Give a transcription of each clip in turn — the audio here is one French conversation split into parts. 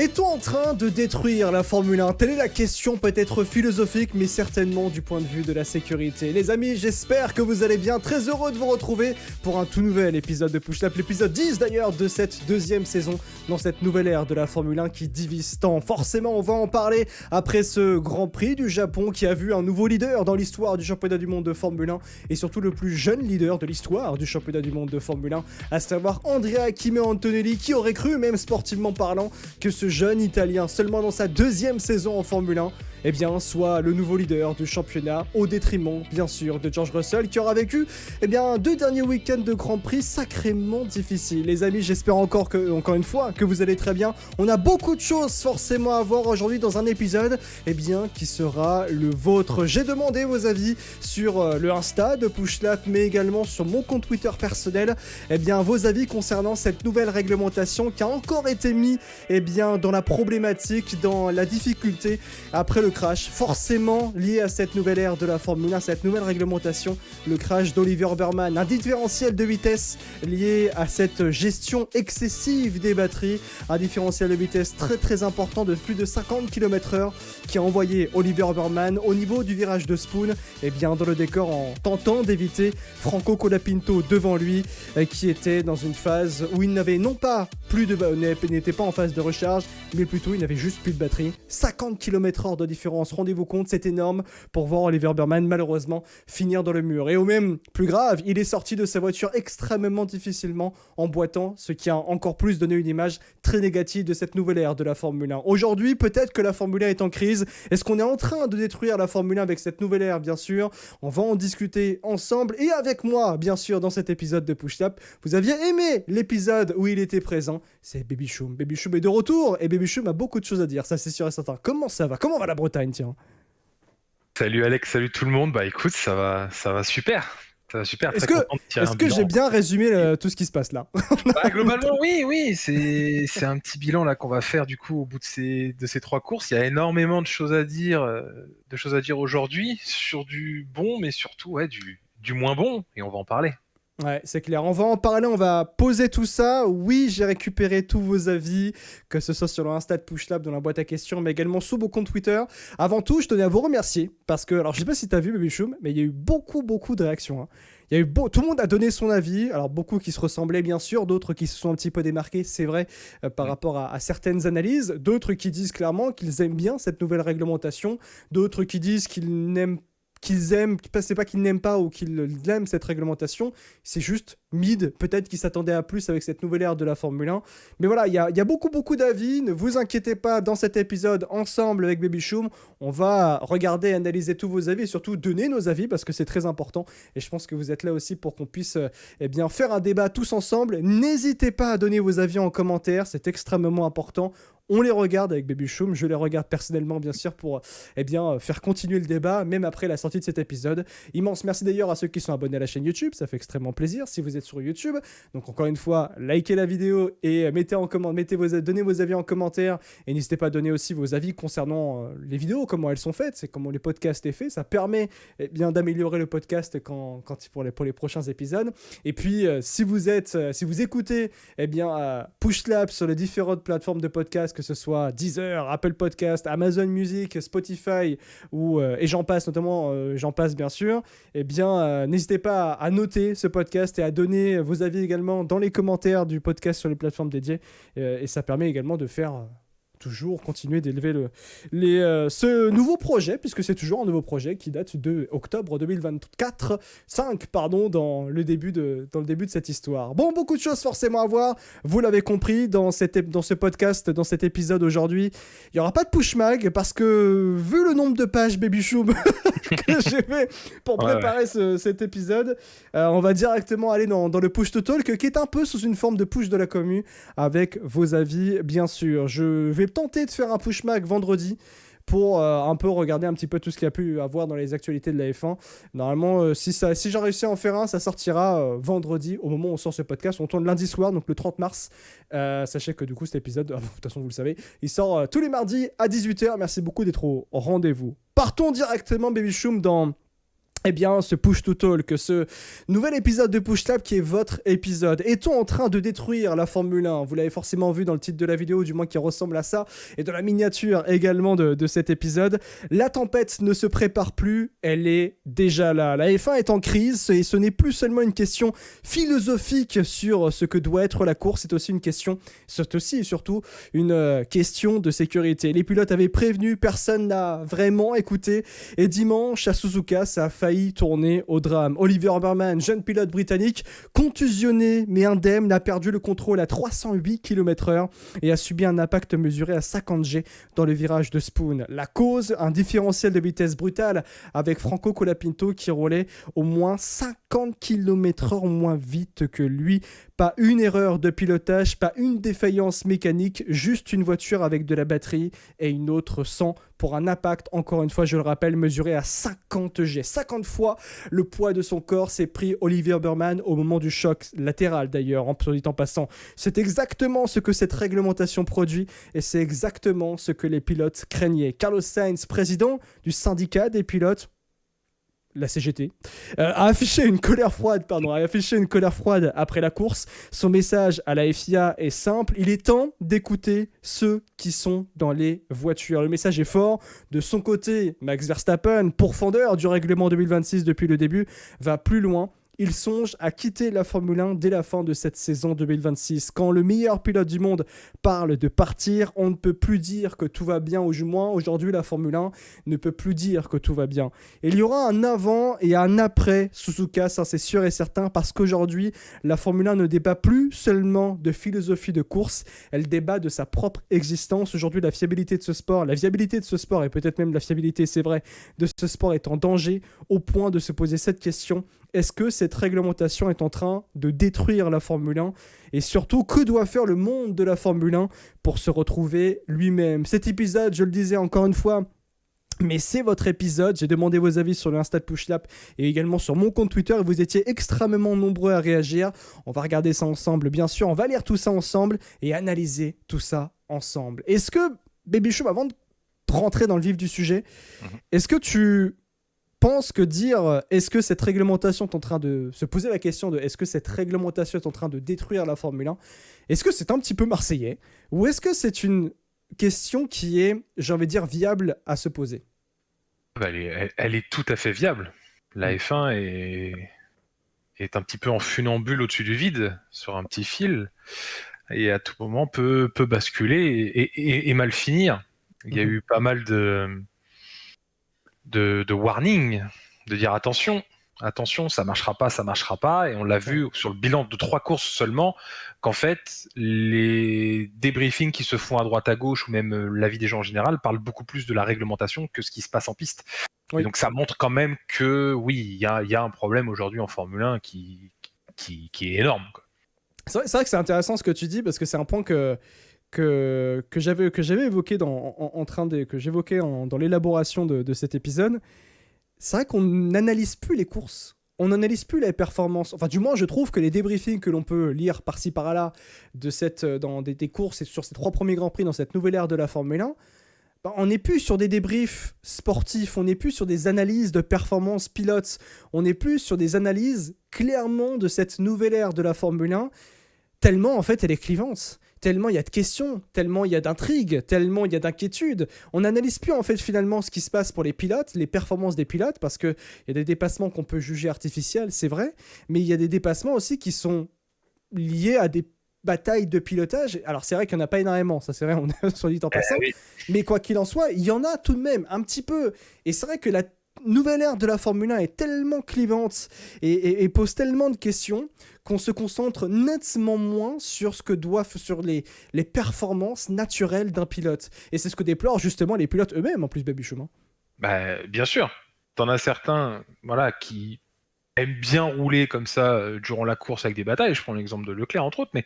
Est-on en train de détruire la Formule 1? Telle est la question, peut-être philosophique, mais certainement du point de vue de la sécurité. Les amis, j'espère que vous allez bien. Très heureux de vous retrouver pour un tout nouvel épisode de Push Lap, l'épisode 10 d'ailleurs de cette deuxième saison dans cette nouvelle ère de la Formule 1 qui divise tant. Forcément, on va en parler après ce Grand Prix du Japon qui a vu un nouveau leader dans l'histoire du championnat du monde de Formule 1 et surtout le plus jeune leader de l'histoire du championnat du monde de Formule 1, à savoir Andrea Kimi Antonelli. Qui aurait cru, même sportivement parlant, que ce jeune Italien, seulement dans sa deuxième saison en Formule 1, eh bien, soit le nouveau leader du championnat, au détriment, bien sûr, de George Russell, qui aura vécu, eh bien, 2 derniers week-ends de Grand Prix sacrément difficiles. Les amis, j'espère encore une fois, que vous allez très bien. On a beaucoup de choses forcément à voir aujourd'hui dans un épisode, eh bien, qui sera le vôtre. J'ai demandé vos avis sur le Insta de Pushlap, mais également sur mon compte Twitter personnel, eh bien, vos avis concernant cette nouvelle réglementation qui a encore été mise, eh bien, dans la problématique, dans la difficulté après le crash, forcément lié à cette nouvelle ère de la Formule 1, cette nouvelle réglementation, le crash d'Oliver Burman, un différentiel de vitesse lié à cette gestion excessive des batteries, un différentiel de vitesse très très important de plus de 50 km/h qui a envoyé Oliver Burman au niveau du virage de Spoon, et bien dans le décor en tentant d'éviter Franco Colapinto devant lui, qui était dans une phase où il n'avait non pas n'était pas en phase de recharge, mais plutôt il n'avait juste plus de batterie. 50 km/h de différence, rendez-vous compte, c'est énorme pour voir Oliver Burman malheureusement finir dans le mur. Et au même plus grave, il est sorti de sa voiture extrêmement difficilement en boitant, ce qui a encore plus donné une image très négative de cette nouvelle ère de la Formule 1. Aujourd'hui, peut-être que la Formule 1 est en crise. Est-ce qu'on est en train de détruire la Formule 1 avec cette nouvelle ère? Bien sûr, on va en discuter ensemble et avec moi, bien sûr, dans cet épisode de Push Lap. Vous aviez aimé l'épisode où il était présent, c'est Baby Choum. Baby Choum est de retour et Baby Choum a beaucoup de choses à dire, ça c'est sûr et certain. Comment ça va? Comment va la Bretagne, tiens? Salut Alex, salut tout le monde. Bah écoute, ça va super. Ça va super. Est-ce que j'ai bien résumé tout ce qui se passe là? Bah, globalement, oui. C'est un petit bilan là qu'on va faire du coup au bout de ces 3 courses. Il y a énormément de choses à dire, aujourd'hui sur du bon, mais surtout du moins bon. Et on va en parler. Ouais, c'est clair. On va en parler, on va poser tout ça. Oui, j'ai récupéré tous vos avis, que ce soit sur le Insta de Pushlab, dans la boîte à questions, mais également sur mon compte Twitter. Avant tout, je tenais à vous remercier, parce que, alors je sais pas si t'as vu, Baby Choum, mais il y a eu beaucoup de réactions. Hein. Il y a eu tout le monde a donné son avis, alors beaucoup qui se ressemblaient bien sûr, d'autres qui se sont un petit peu démarqués, c'est vrai, par rapport à certaines analyses, d'autres qui disent clairement qu'ils aiment bien cette nouvelle réglementation, d'autres qui disent c'est pas qu'ils n'aiment pas ou qu'ils aiment cette réglementation, c'est juste mid, peut-être qu'ils s'attendaient à plus avec cette nouvelle ère de la Formule 1. Mais voilà, il y a beaucoup d'avis, ne vous inquiétez pas, dans cet épisode, ensemble avec Baby Choum, on va regarder, analyser tous vos avis et surtout donner nos avis parce que c'est très important et je pense que vous êtes là aussi pour qu'on puisse faire un débat tous ensemble. N'hésitez pas à donner vos avis en commentaire, c'est extrêmement important. On les regarde avec Baby Choum, je les regarde personnellement bien sûr pour faire continuer le débat, même après la sortie de cet épisode. Immense merci d'ailleurs à ceux qui sont abonnés à la chaîne YouTube, ça fait extrêmement plaisir si vous êtes sur YouTube. Donc encore une fois, likez la vidéo et donnez vos avis en commentaire et n'hésitez pas à donner aussi vos avis concernant les vidéos, comment elles sont faites, c'est comment les podcasts sont faits, ça permet d'améliorer le podcast pour les prochains épisodes. Et puis si vous écoutez Push Lab sur les différentes plateformes de podcast, que ce soit Deezer, Apple Podcast, Amazon Music, Spotify et j'en passe, notamment j'en passe bien sûr, n'hésitez pas à noter ce podcast et à donner vos avis également dans les commentaires du podcast sur les plateformes dédiées et ça permet également de faire toujours continuer d'élever ce nouveau projet, puisque c'est toujours un nouveau projet qui date de octobre 2024, dans le début de cette histoire. Bon, beaucoup de choses forcément à voir, vous l'avez compris, dans ce podcast, dans cet épisode aujourd'hui, il n'y aura pas de push mag, parce que vu le nombre de pages Baby Choum que j'ai fait pour préparer cet épisode, on va directement aller dans le push to talk, qui est un peu sous une forme de push de la commu, avec vos avis, bien sûr. Je vais tenter de faire un push mag vendredi pour un peu regarder un petit peu tout ce qu'il y a pu avoir dans les actualités de la F1. Normalement, si j'ai réussi à en faire un, ça sortira vendredi, au moment où on sort ce podcast. On tourne lundi soir, donc le 30 mars. Sachez que du coup, cet épisode, de toute façon, vous le savez, il sort tous les mardis à 18h. Merci beaucoup d'être au rendez-vous. Partons directement, Baby Choum, dans Eh bien, ce Push to Talk, ce nouvel épisode de Push Lab qui est votre épisode. Est-on en train de détruire la Formule 1 ? Vous l'avez forcément vu dans le titre de la vidéo, du moins qui ressemble à ça, et dans la miniature également de cet épisode. La tempête ne se prépare plus, elle est déjà là. La F1 est en crise et ce n'est plus seulement une question philosophique sur ce que doit être la course, c'est aussi une question, c'est aussi et surtout une question de sécurité. Les pilotes avaient prévenu, personne n'a vraiment écouté, et dimanche à Suzuka, ça a failli tourner au drame. Oliver Berman, jeune pilote britannique, contusionné mais indemne, a perdu le contrôle à 308 km/h et a subi un impact mesuré à 50 G dans le virage de Spoon. La cause, un différentiel de vitesse brutale avec Franco Colapinto qui roulait au moins 50 km/h moins vite que lui. Pas une erreur de pilotage, pas une défaillance mécanique, juste une voiture avec de la batterie et une autre sans, pour un impact, encore une fois, je le rappelle, mesuré à 50 G. 50 fois le poids de son corps s'est pris Oliver Berman au moment du choc latéral, d'ailleurs, en dit en passant. C'est exactement ce que cette réglementation produit et c'est exactement ce que les pilotes craignaient. Carlos Sainz, président du syndicat des pilotes, la CGT, a affiché une colère froide après la course. Son message à la FIA est simple, il est temps d'écouter ceux qui sont dans les voitures. Le message est fort. De son côté, Max Verstappen, pourfendeur du règlement 2026 depuis le début, va plus loin. Il songe à quitter la Formule 1 dès la fin de cette saison 2026. Quand le meilleur pilote du monde parle de partir, on ne peut plus dire que tout va bien, ou du moins aujourd'hui la Formule 1 ne peut plus dire que tout va bien. Et il y aura un avant et un après Suzuka, ça c'est sûr et certain, parce qu'aujourd'hui la Formule 1 ne débat plus seulement de philosophie de course, elle débat de sa propre existence. Aujourd'hui la fiabilité de ce sport, la viabilité de ce sport et peut-être même la fiabilité, c'est vrai, de ce sport est en danger au point de se poser cette question. Est-ce que cette réglementation est en train de détruire la Formule 1 ? Et surtout, que doit faire le monde de la Formule 1 pour se retrouver lui-même ? Cet épisode, je le disais encore une fois, mais c'est votre épisode. J'ai demandé vos avis sur le Insta de Pushlap et également sur mon compte Twitter et vous étiez extrêmement nombreux à réagir. On va regarder ça ensemble, bien sûr. On va lire tout ça ensemble et analyser tout ça ensemble. Est-ce que, Baby Chou, avant de rentrer dans le vif du sujet, est-ce que tu pense que dire est-ce que cette réglementation est en train de se poser la question de est-ce que cette réglementation est en train de détruire la Formule 1, est-ce que c'est un petit peu marseillais ou est-ce que c'est une question qui est, j'ai envie de dire, viable à se poser ? Elle est tout à fait viable. La F1 est un petit peu en funambule au-dessus du vide, sur un petit fil, et à tout moment peut basculer et mal finir. Il y a eu pas mal de warning, de dire attention, ça marchera pas, et on l'a vu sur le bilan de 3 courses seulement, qu'en fait, les débriefings qui se font à droite à gauche, ou même l'avis des gens en général, parlent beaucoup plus de la réglementation que ce qui se passe en piste. Oui. Et donc ça montre quand même que, oui, il y a un problème aujourd'hui en Formule 1 qui est énorme, quoi. C'est vrai que c'est intéressant ce que tu dis, parce que c'est un point que j'avais évoqué que j'évoquais dans l'élaboration de cet épisode. C'est vrai qu'on n'analyse plus les courses, on n'analyse plus les performances. Enfin, du moins, je trouve que les débriefings que l'on peut lire par-ci par-là dans des courses et sur ces 3 premiers Grands Prix dans cette nouvelle ère de la Formule 1, on n'est plus sur des débriefs sportifs, on n'est plus sur des analyses de performance pilote, on n'est plus sur des analyses clairement de cette nouvelle ère de la Formule 1, tellement en fait elle est clivante. Tellement il y a de questions, tellement il y a d'intrigues, tellement il y a d'inquiétudes. On n'analyse plus en fait finalement ce qui se passe pour les pilotes, les performances des pilotes, parce qu'il y a des dépassements qu'on peut juger artificiels, c'est vrai, mais il y a des dépassements aussi qui sont liés à des batailles de pilotage. Alors c'est vrai qu'il n'y en a pas énormément, ça c'est vrai, on est soit dit en passant, oui. Mais quoi qu'il en soit, il y en a tout de même un petit peu. Et c'est vrai que la nouvelle ère de la Formule 1 est tellement clivante et pose tellement de questions qu'on se concentre nettement moins sur les performances naturelles d'un pilote. Et c'est ce que déplorent justement les pilotes eux-mêmes, en plus, Baby Chemin. Bien sûr. T'en as certains qui aiment bien rouler comme ça durant la course avec des batailles. Je prends l'exemple de Leclerc, entre autres. Mais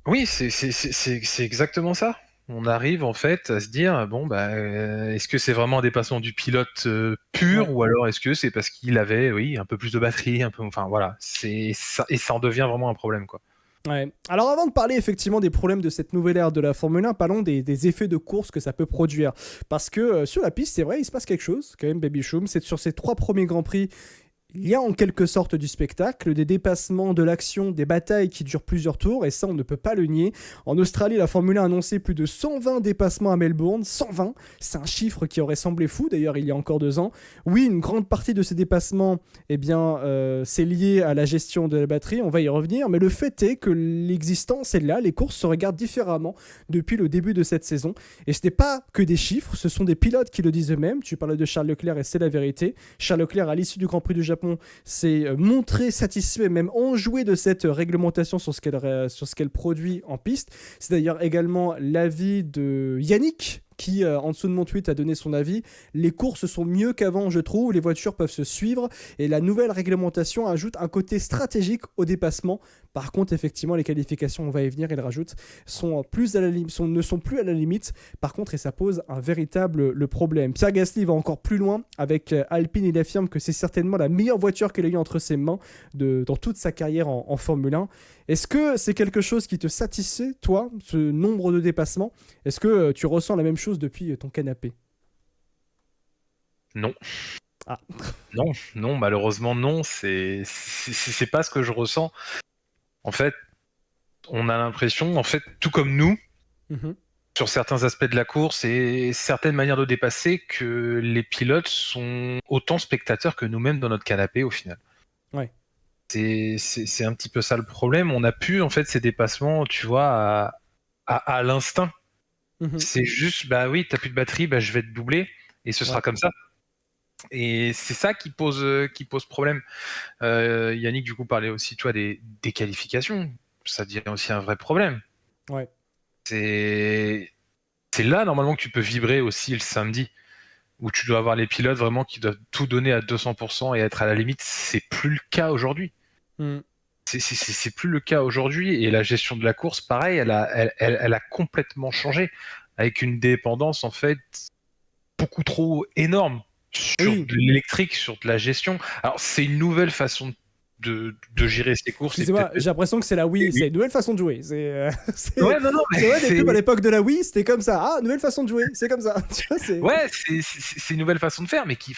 oui, c'est exactement ça. On arrive en fait à se dire est-ce que c'est vraiment un dépassement du pilote pur, ou alors est-ce que c'est parce qu'il avait un peu plus de batterie, enfin voilà, c'est ça, et ça en devient vraiment un problème, quoi. Ouais. Alors avant de parler effectivement des problèmes de cette nouvelle ère de la Formule 1, parlons des effets de course que ça peut produire. Parce que sur la piste, c'est vrai, il se passe quelque chose, quand même, Baby Choum. C'est sur ces 3 premiers Grands Prix, il y a en quelque sorte du spectacle, des dépassements, de l'action, des batailles qui durent plusieurs tours, et ça on ne peut pas le nier. En Australie, la Formule 1 a annoncé plus de 120 dépassements à Melbourne, 120, c'est un chiffre qui aurait semblé fou d'ailleurs il y a encore 2 ans. Oui, une grande partie de ces dépassements, eh bien, c'est lié à la gestion de la batterie, on va y revenir, mais le fait est que l'existence est là, les courses se regardent différemment depuis le début de cette saison, et ce n'est pas que des chiffres, ce sont des pilotes qui le disent eux-mêmes. Tu parlais de Charles Leclerc et c'est la vérité. Charles Leclerc, à l'issue du Grand Prix du Japon, s'est montré satisfait, même enjoué de cette réglementation sur ce qu'elle produit en piste. C'est d'ailleurs également l'avis de Yannick, qui, en dessous de mon tweet, a donné son avis. Les courses sont mieux qu'avant, je trouve. Les voitures peuvent se suivre. Et la nouvelle réglementation ajoute un côté stratégique au dépassement. Par contre, effectivement, les qualifications, on va y venir, il rajoute, ne sont plus à la limite. Par contre, et ça pose un véritable problème. Pierre Gasly va encore plus loin avec Alpine. Il affirme que c'est certainement la meilleure voiture qu'il a eue entre ses mains dans toute sa carrière en Formule 1. Est-ce que c'est quelque chose qui te satisfait, toi, ce nombre de dépassements? Est-ce que tu ressens la même chose depuis ton canapé? Non. Ah. Non, malheureusement non, c'est pas ce que je ressens. En fait, on a l'impression, en fait, tout comme nous, sur certains aspects de la course et certaines manières de dépasser, que les pilotes sont autant spectateurs que nous-mêmes dans notre canapé au final. Ouais. C'est un petit peu ça le problème. On a pu, en fait, ces dépassements, tu vois, à l'instinct. C'est juste, bah oui, t'as plus de batterie, bah je vais te doubler et ce sera comme ça. Et c'est ça qui pose problème. Yannick, du coup, parlait aussi, tu vois, des qualifications. Ça devient aussi un vrai problème. Ouais. C'est là, normalement, que tu peux vibrer aussi le samedi, où tu dois avoir les pilotes vraiment qui doivent tout donner à 200% et être à la limite. C'est plus le cas aujourd'hui. C'est plus le cas aujourd'hui. Et la gestion de la course, pareil, elle a complètement changé, avec une dépendance, en fait, beaucoup trop énorme sur de l'électrique, sur de la gestion. Alors, c'est une nouvelle façon de gérer ces courses. Excusez-moi, j'ai l'impression que c'est la Wii, c'est une nouvelle façon de jouer. C'est ouais, non, c'est vrai, les pubs à l'époque de la Wii, c'était comme ça. Ah, nouvelle façon de jouer, c'est comme ça. Tu vois, ouais, c'est une nouvelle façon de faire, mais qui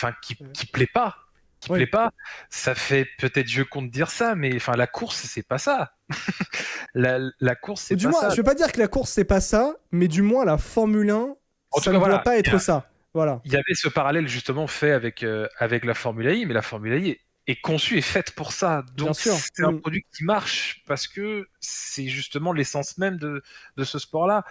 plaît pas. Qui plaît pas. Ça fait peut-être vieux con de dire ça, mais enfin, la course, c'est pas ça. la course, c'est pas ça. Je veux pas dire que la course, c'est pas ça, mais du moins, la Formule 1, ça ne doit pas être ça. Voilà. Il y avait ce parallèle justement fait avec la Formule I, mais la Formule I est conçue et faite pour ça. Donc c'est un produit qui marche parce que c'est justement l'essence même de ce sport-là.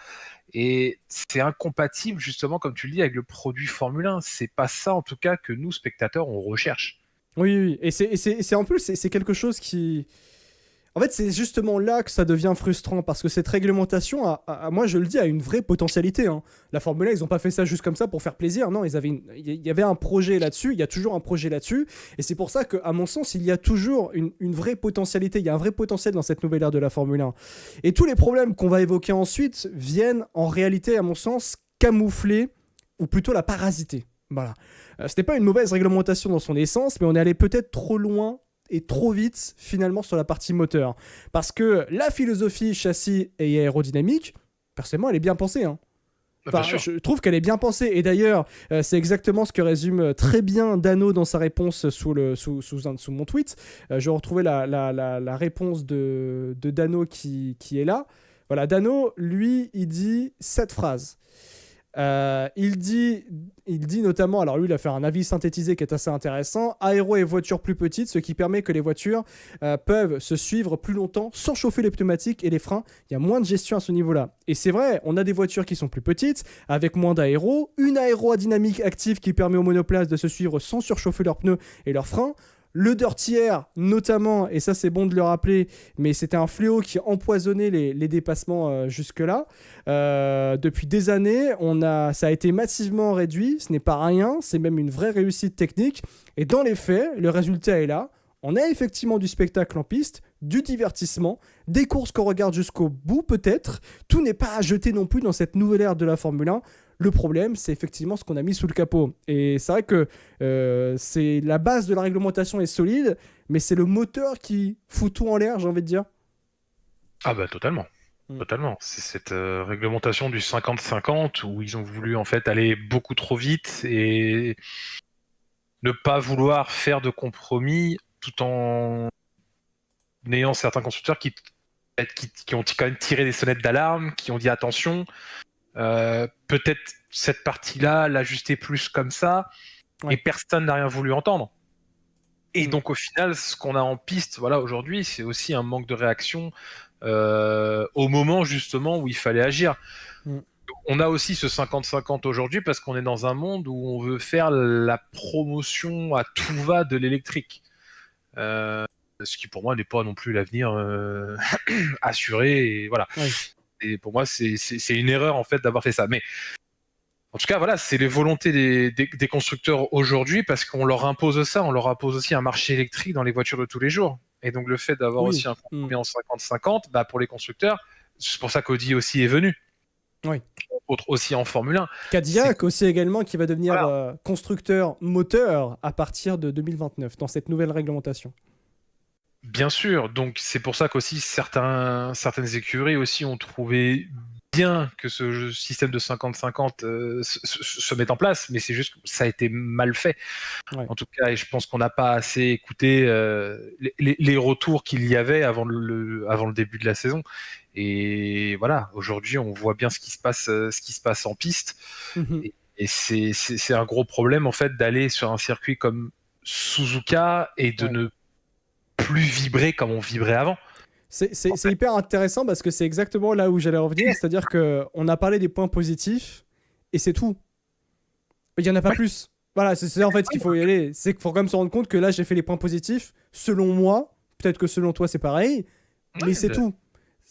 Et c'est incompatible justement, comme tu le dis, avec le produit Formule 1. C'est pas ça en tout cas que nous, spectateurs, on recherche. Oui. Et c'est en plus, c'est quelque chose qui... En fait, c'est justement là que ça devient frustrant, parce que cette réglementation, moi je le dis, a une vraie potentialité. Hein. La Formule 1, ils n'ont pas fait ça juste comme ça pour faire plaisir. Non, il y avait un projet là-dessus, il y a toujours un projet là-dessus. Et c'est pour ça qu'à mon sens, il y a toujours une vraie potentialité. Il y a un vrai potentiel dans cette nouvelle ère de la Formule 1. Et tous les problèmes qu'on va évoquer ensuite viennent en réalité, à mon sens, camoufler, ou plutôt la parasiter. Voilà. Ce n'est pas une mauvaise réglementation dans son essence, mais on est allé peut-être trop loin et trop vite finalement sur la partie moteur, parce que la philosophie châssis et aérodynamique, personnellement, elle est bien pensée, hein. Enfin, je trouve qu'elle est bien pensée, et d'ailleurs c'est exactement ce que résume très bien Dano dans sa réponse sous mon tweet. Je retrouvais la réponse de Dano qui est là. Voilà, Dano, lui, il dit cette phrase. Il dit notamment, alors lui il a fait un avis synthétisé qui est assez intéressant: aéro et voitures plus petites, ce qui permet que les voitures peuvent se suivre plus longtemps sans chauffer les pneumatiques et les freins. Il y a moins de gestion à ce niveau-là. Et c'est vrai, on a des voitures qui sont plus petites, avec moins d'aéro, une aérodynamique active qui permet aux monoplaces de se suivre sans surchauffer leurs pneus et leurs freins. Le dirty air, notamment, et ça c'est bon de le rappeler, mais c'était un fléau qui empoisonnait les dépassements jusque-là. Depuis des années, ça a été massivement réduit, ce n'est pas rien, c'est même une vraie réussite technique. Et dans les faits, le résultat est là. On a effectivement du spectacle en piste, du divertissement, des courses qu'on regarde jusqu'au bout peut-être. Tout n'est pas à jeter non plus dans cette nouvelle ère de la Formule 1. Le problème, c'est effectivement ce qu'on a mis sous le capot. Et c'est vrai que c'est la base de la réglementation est solide, mais c'est le moteur qui fout tout en l'air, j'ai envie de dire. Ah bah totalement. Mm. Totalement. C'est cette réglementation du 50-50 où ils ont voulu en fait aller beaucoup trop vite et ne pas vouloir faire de compromis tout en ayant certains constructeurs qui ont quand même tiré des sonnettes d'alarme, qui ont dit attention, peut-être cette partie-là, l'ajuster plus comme ça, Ouais. et personne n'a rien voulu entendre. Et Mm. donc au final, ce qu'on a en piste, voilà, aujourd'hui, c'est aussi un manque de réaction au moment justement où il fallait agir. Mm. On a aussi ce 50-50 aujourd'hui parce qu'on est dans un monde où on veut faire la promotion à tout va de l'électrique. Ce qui pour moi n'est pas non plus l'avenir assuré. Et voilà. Ouais. Et pour moi, c'est une erreur en fait d'avoir fait ça. Mais en tout cas, voilà, c'est les volontés des constructeurs aujourd'hui parce qu'on leur impose ça, on leur impose aussi un marché électrique dans les voitures de tous les jours. Et donc le fait d'avoir Oui. aussi un compromis en 50-50, bah, pour les constructeurs, c'est pour ça qu'Audi aussi est venu. Oui. Autre aussi en Formule 1. Cadillac aussi également qui va devenir Voilà. constructeur moteur à partir de 2029 dans cette nouvelle réglementation. Bien sûr, donc c'est pour ça qu'aussi certaines écuries aussi ont trouvé bien que ce système de 50-50 se mette en place, mais c'est juste que ça a été mal fait. Ouais. En tout cas, et je pense qu'on n'a pas assez écouté les retours qu'il y avait avant le début de la saison. Et voilà, aujourd'hui, on voit bien ce qui se passe en piste. Mhm. Et c'est un gros problème en fait d'aller sur un circuit comme Suzuka et de Ouais. ne plus vibrer comme on vibrait avant. C'est hyper intéressant parce que c'est exactement là où j'allais revenir, c'est-à-dire qu'on a parlé des points positifs et c'est tout. Il n'y en a pas plus. Voilà, c'est en fait ce qu'il faut y aller. C'est qu'il faut quand même se rendre compte que là, j'ai fait les points positifs. Selon moi, peut-être que selon toi, c'est pareil, mais c'est tout.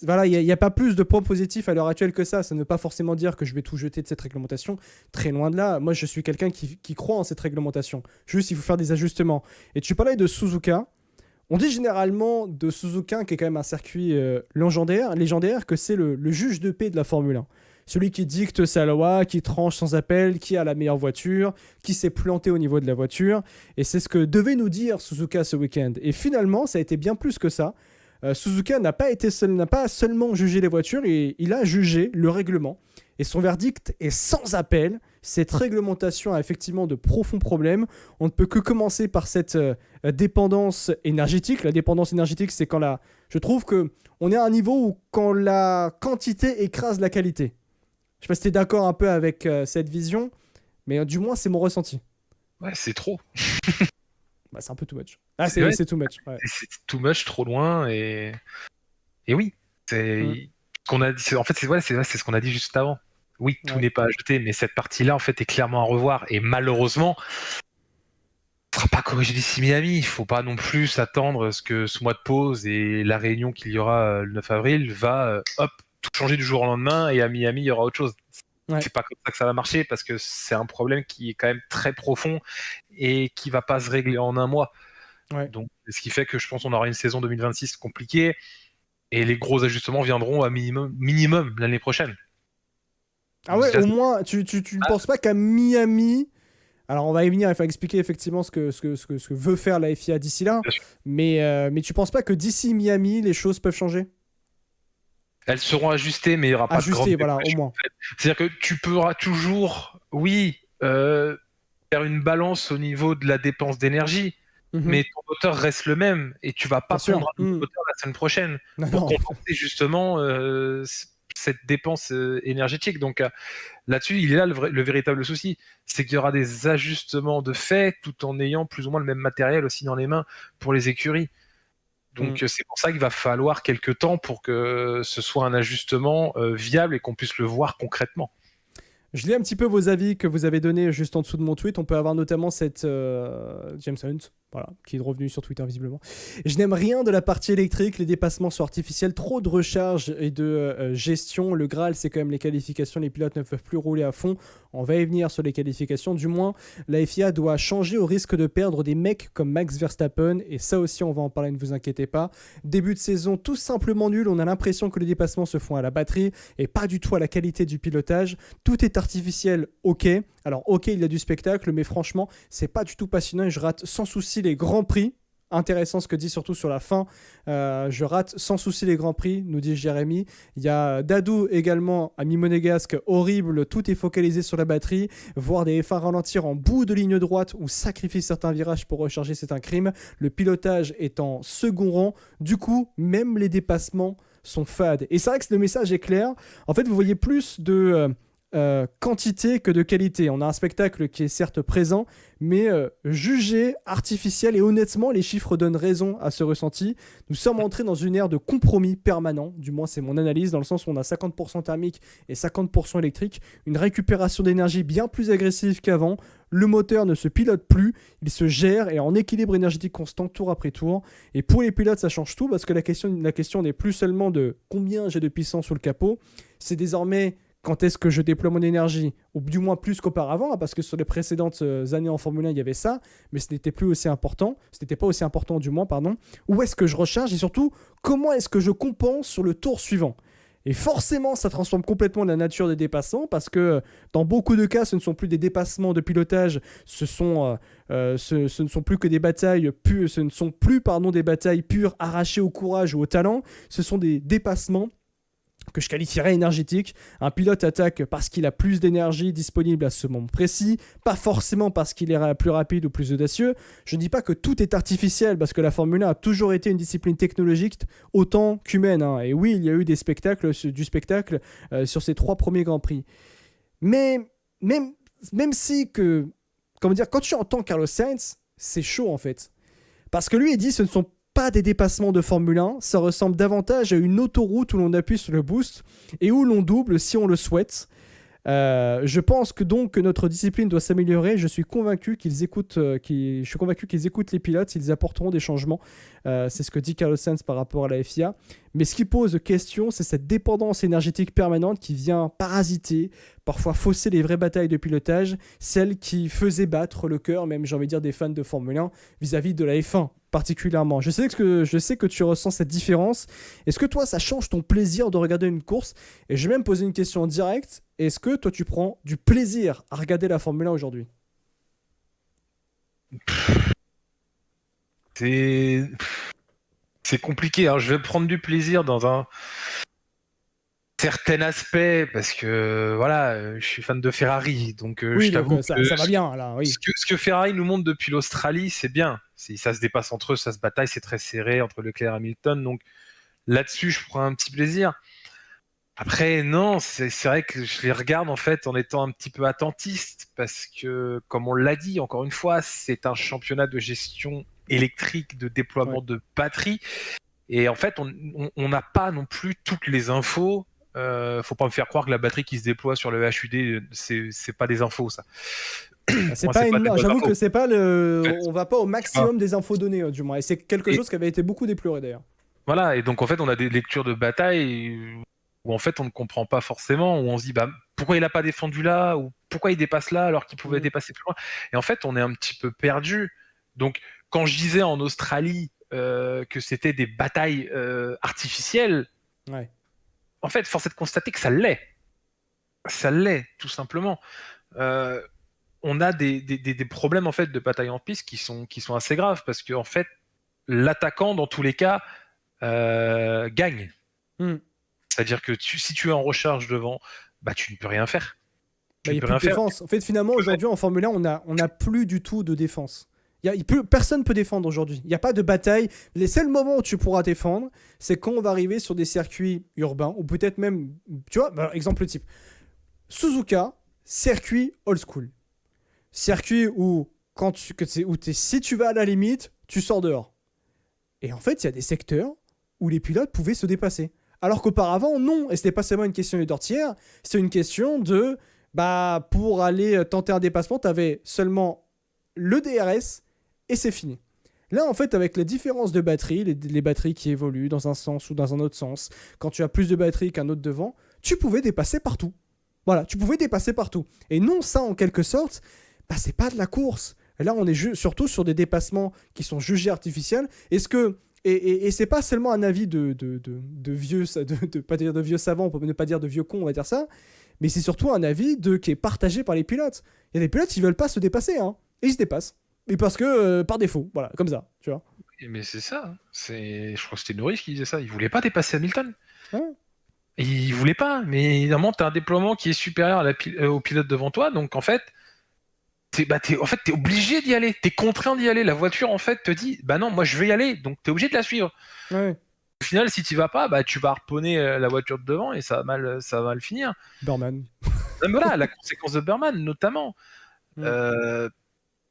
Voilà, il n'y a pas plus de points positifs à l'heure actuelle que ça. Ça ne veut pas forcément dire que je vais tout jeter de cette réglementation. Très loin de là. Moi, je suis quelqu'un qui croit en cette réglementation. Juste, il faut faire des ajustements. Et tu parlais de Suzuka. On dit généralement de Suzuka, qui est quand même un circuit légendaire, que c'est le juge de paix de la Formule 1. Celui qui dicte sa loi, qui tranche sans appel, qui a la meilleure voiture, qui s'est planté au niveau de la voiture. Et c'est ce que devait nous dire Suzuka ce week-end. Et finalement, ça a été bien plus que ça. Suzuka n'a pas seulement jugé les voitures, il a jugé le règlement. Et son verdict est sans appel. Cette réglementation a effectivement de profonds problèmes. On ne peut que commencer par cette dépendance énergétique. La dépendance énergétique, c'est quand je trouve qu'on est à un niveau où quand la quantité écrase la qualité. Je ne sais pas si tu es d'accord un peu avec cette vision, mais du moins, c'est mon ressenti. Ouais, c'est trop. Bah, c'est un peu too much. Ah, c'est too much. Ouais. C'est too much, trop loin. Et oui, c'est qu'on a dit. En fait, c'est ce qu'on a dit juste avant. Oui, tout n'est pas à jeter, mais cette partie-là, en fait, est clairement à revoir. Et malheureusement, ne sera pas corrigé d'ici Miami. Il faut pas non plus s'attendre à ce que ce mois de pause et la réunion qu'il y aura le 9 avril va tout changer du jour au lendemain et à Miami, il y aura autre chose. Ouais. C'est pas comme ça que ça va marcher parce que c'est un problème qui est quand même très profond et qui va pas se régler en un mois. Ouais. Donc, ce qui fait que je pense qu'on aura une saison 2026 compliquée et les gros ajustements viendront à minimum l'année prochaine. Ah ouais, au moins, tu ne penses pas qu'à Miami... Alors on va y venir, il faut expliquer effectivement ce que veut faire la FIA d'ici là, mais tu penses pas que d'ici Miami, les choses peuvent changer ? Elles seront ajustées, mais il n'y aura pas de grande voilà, au moins. C'est-à-dire que tu pourras toujours, faire une balance au niveau de la dépense d'énergie, mais ton moteur reste le même et tu vas pas prendre un moteur la semaine prochaine pour compenser justement cette dépense énergétique. Donc là-dessus, il est là le véritable souci, c'est qu'il y aura des ajustements de fait tout en ayant plus ou moins le même matériel aussi dans les mains pour les écuries. Donc c'est pour ça qu'il va falloir quelques temps pour que ce soit un ajustement viable et qu'on puisse le voir concrètement. Je lis un petit peu vos avis que vous avez donnés juste en dessous de mon tweet. On peut avoir notamment cette James Hunt, voilà, qui est revenu sur Twitter visiblement. Je n'aime rien de la partie électrique, les dépassements sont artificiels, trop de recharge et de gestion. Le Graal, c'est quand même les qualifications, les pilotes ne peuvent plus rouler à fond. On va y venir sur les qualifications. Du moins, la FIA doit changer au risque de perdre des mecs comme Max Verstappen. Et ça aussi, on va en parler, ne vous inquiétez pas. Début de saison tout simplement nul. On a l'impression que les dépassements se font à la batterie et pas du tout à la qualité du pilotage. Tout est artificiel, ok. Alors ok, il y a du spectacle, mais franchement, c'est pas du tout passionnant et je rate sans souci les grands prix. intéressant ce que dit surtout sur la fin. Je rate sans souci les Grands Prix, nous dit Jérémy. Il y a Dadou également, ami monégasque, horrible, tout est focalisé sur la batterie. Voir des F1 ralentir en bout de ligne droite ou sacrifier certains virages pour recharger, c'est un crime. Le pilotage est en second rang. Du coup, même les dépassements sont fades. Et c'est vrai que le message est clair. En fait, vous voyez plus de quantité que de qualité. On a un spectacle qui est certes présent, mais jugé, artificiel, et honnêtement, les chiffres donnent raison à ce ressenti. Nous sommes entrés dans une ère de compromis permanent, du moins c'est mon analyse, dans le sens où on a 50% thermique et 50% électrique, une récupération d'énergie bien plus agressive qu'avant. Le moteur ne se pilote plus, il se gère et en équilibre énergétique constant tour après tour. Et pour les pilotes, ça change tout, parce que la question n'est plus seulement de combien j'ai de puissance sous le capot, c'est désormais quand est-ce que je déploie mon énergie, ou du moins plus qu'auparavant, parce que sur les précédentes années en Formule 1, il y avait ça, mais ce n'était pas aussi important du moins, pardon. Où est-ce que je recharge, et surtout, comment est-ce que je compense sur le tour suivant? Et forcément, ça transforme complètement la nature des dépassements, parce que dans beaucoup de cas, ce ne sont plus des dépassements de pilotage, ce ne sont plus que des batailles des batailles pures, arrachées au courage ou au talent, ce sont des dépassements que je qualifierais énergétique. Un pilote attaque parce qu'il a plus d'énergie disponible à ce moment précis, pas forcément parce qu'il est plus rapide ou plus audacieux. Je ne dis pas que tout est artificiel, parce que la Formule 1 a toujours été une discipline technologique autant qu'humaine, hein. Et oui, il y a eu du spectacle sur ces 3 premiers Grands Prix. Mais même si quand tu entends Carlos Sainz, c'est chaud en fait. Parce que lui, il dit ce ne sont pas des dépassements de Formule 1, ça ressemble davantage à une autoroute où l'on appuie sur le boost et où l'on double si on le souhaite. Je pense que notre discipline doit s'améliorer. Je suis convaincu qu'ils écoutent les pilotes, ils apporteront des changements. C'est ce que dit Carlos Sainz par rapport à la FIA. Mais ce qui pose question, c'est cette dépendance énergétique permanente qui vient parasiter, parfois fausser les vraies batailles de pilotage, celles qui faisaient battre le cœur, même j'ai envie de dire des fans de Formule 1, vis-à-vis de la F1 particulièrement. Je sais que tu ressens cette différence. Est-ce que toi, ça change ton plaisir de regarder une course? Et je vais même poser une question en direct. Est-ce que toi, tu prends du plaisir à regarder la Formule 1 aujourd'hui? C'est compliqué, hein. Je vais prendre du plaisir dans un certain aspect, parce que voilà, je suis fan de Ferrari, donc oui, je t'avoue ça que va bien là. Oui. ce que Ferrari nous montre depuis l'Australie, c'est bien. Ça se dépasse entre eux, ça se bataille, c'est très serré entre Leclerc et Hamilton, donc là-dessus, je prends un petit plaisir. Après, non, c'est vrai que je les regarde en fait en étant un petit peu attentiste, parce que, comme on l'a dit, encore une fois, c'est un championnat de gestion électrique, de déploiement de batterie, et en fait, on n'a pas non plus toutes les infos. Faut pas me faire croire que la batterie qui se déploie sur le HUD, c'est pas des infos, ça. J'avoue que c'est pas on va pas au maximum des infos données, du moins, et c'est quelque chose qui avait été beaucoup déploré d'ailleurs. Voilà, et donc en fait, on a des lectures de bataille où en fait on ne comprend pas forcément, où on se dit pourquoi il a pas défendu là, ou pourquoi il dépasse là alors qu'il pouvait dépasser plus loin. Et en fait, on est un petit peu perdu. Donc quand je disais en Australie que c'était des batailles artificielles, en fait, force est de constater que ça l'est. Ça l'est, tout simplement. On a des problèmes en fait de bataille en piste qui sont assez graves, parce que en fait, l'attaquant dans tous les cas gagne. C'est-à-dire que si tu es en recharge devant, tu ne peux rien faire. Il n'y a plus de défense. En fait, finalement, aujourd'hui, en Formule 1, on n'a plus du tout de défense. Personne ne peut défendre aujourd'hui. Il n'y a pas de bataille. Les seuls moments où tu pourras défendre, c'est quand on va arriver sur des circuits urbains, ou peut-être même, tu vois, exemple type. Suzuka, circuit old school. Circuit où, si tu vas à la limite, tu sors dehors. Et en fait, il y a des secteurs où les pilotes pouvaient se dépasser. Alors qu'auparavant, non. Et c'était pas seulement une question de tortière, c'était une question de, pour aller tenter un dépassement, tu avais seulement le DRS et c'est fini. Là, en fait, avec les différences de batterie, les batteries qui évoluent dans un sens ou dans un autre sens, quand tu as plus de batterie qu'un autre devant, tu pouvais dépasser partout. Voilà, tu pouvais dépasser partout. Et non, ça, en quelque sorte, c'est pas de la course. Et là, on est surtout sur des dépassements qui sont jugés artificiels. Est-ce que... Et c'est pas seulement un avis de vieux, pas dire de vieux savants, on peut ne pas dire de vieux cons, on va dire ça, mais c'est surtout un avis qui est partagé par les pilotes. Il y a des pilotes qui veulent pas se dépasser, hein, et ils se dépassent. Et parce que, par défaut, voilà, comme ça, tu vois. Mais c'est ça. Je crois que c'était Norris qui disait ça. Il voulait pas dépasser Hamilton. Ouais. Il voulait pas. Mais évidemment, tu as un déploiement qui est supérieur au pilote devant toi. Donc en fait, t'es obligé d'y aller. T'es contraint d'y aller. La voiture en fait te dit, bah non, moi je vais y aller. Donc t'es obligé de la suivre. Ouais. Au final, si tu vas pas, tu vas harponner la voiture de devant et ça va mal finir. Burman. Même voilà, la conséquence de Burman notamment. Mm.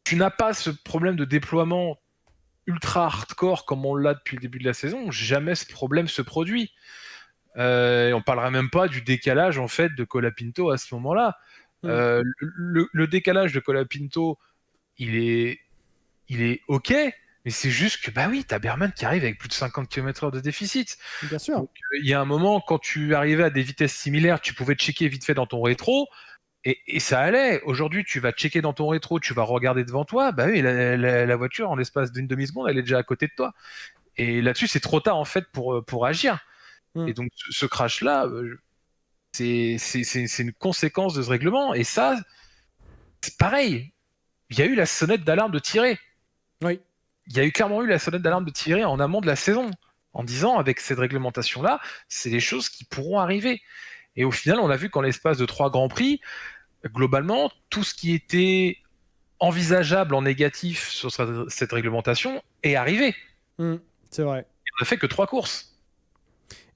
Tu n'as pas ce problème de déploiement ultra hardcore comme on l'a depuis le début de la saison. Jamais ce problème se produit. Et on parlera même pas du décalage en fait de Colapinto à ce moment-là. Le décalage de Colapinto, il est ok, mais c'est juste que bah oui, t'as Berman qui arrive avec plus de 50 km/h de déficit. Bien sûr. Donc il y a un moment quand tu arrivais à des vitesses similaires, tu pouvais checker vite fait dans ton rétro. Et ça allait. Aujourd'hui, tu vas checker dans ton rétro, tu vas regarder devant toi. Bah oui, la voiture, en l'espace d'une demi-seconde, elle est déjà à côté de toi. Et là-dessus, c'est trop tard en fait pour agir. Et donc, ce crash-là, c'est une conséquence de ce règlement. Et ça, c'est pareil. Il y a eu la sonnette d'alarme de tirer. Oui. Il y a clairement eu la sonnette d'alarme de tirer en amont de la saison, en disant avec cette réglementation-là, c'est des choses qui pourront arriver. Et au final, on a vu qu'en l'espace de 3 Grands Prix, globalement, tout ce qui était envisageable en négatif sur cette réglementation est arrivé. C'est vrai. On n'a fait que 3 courses.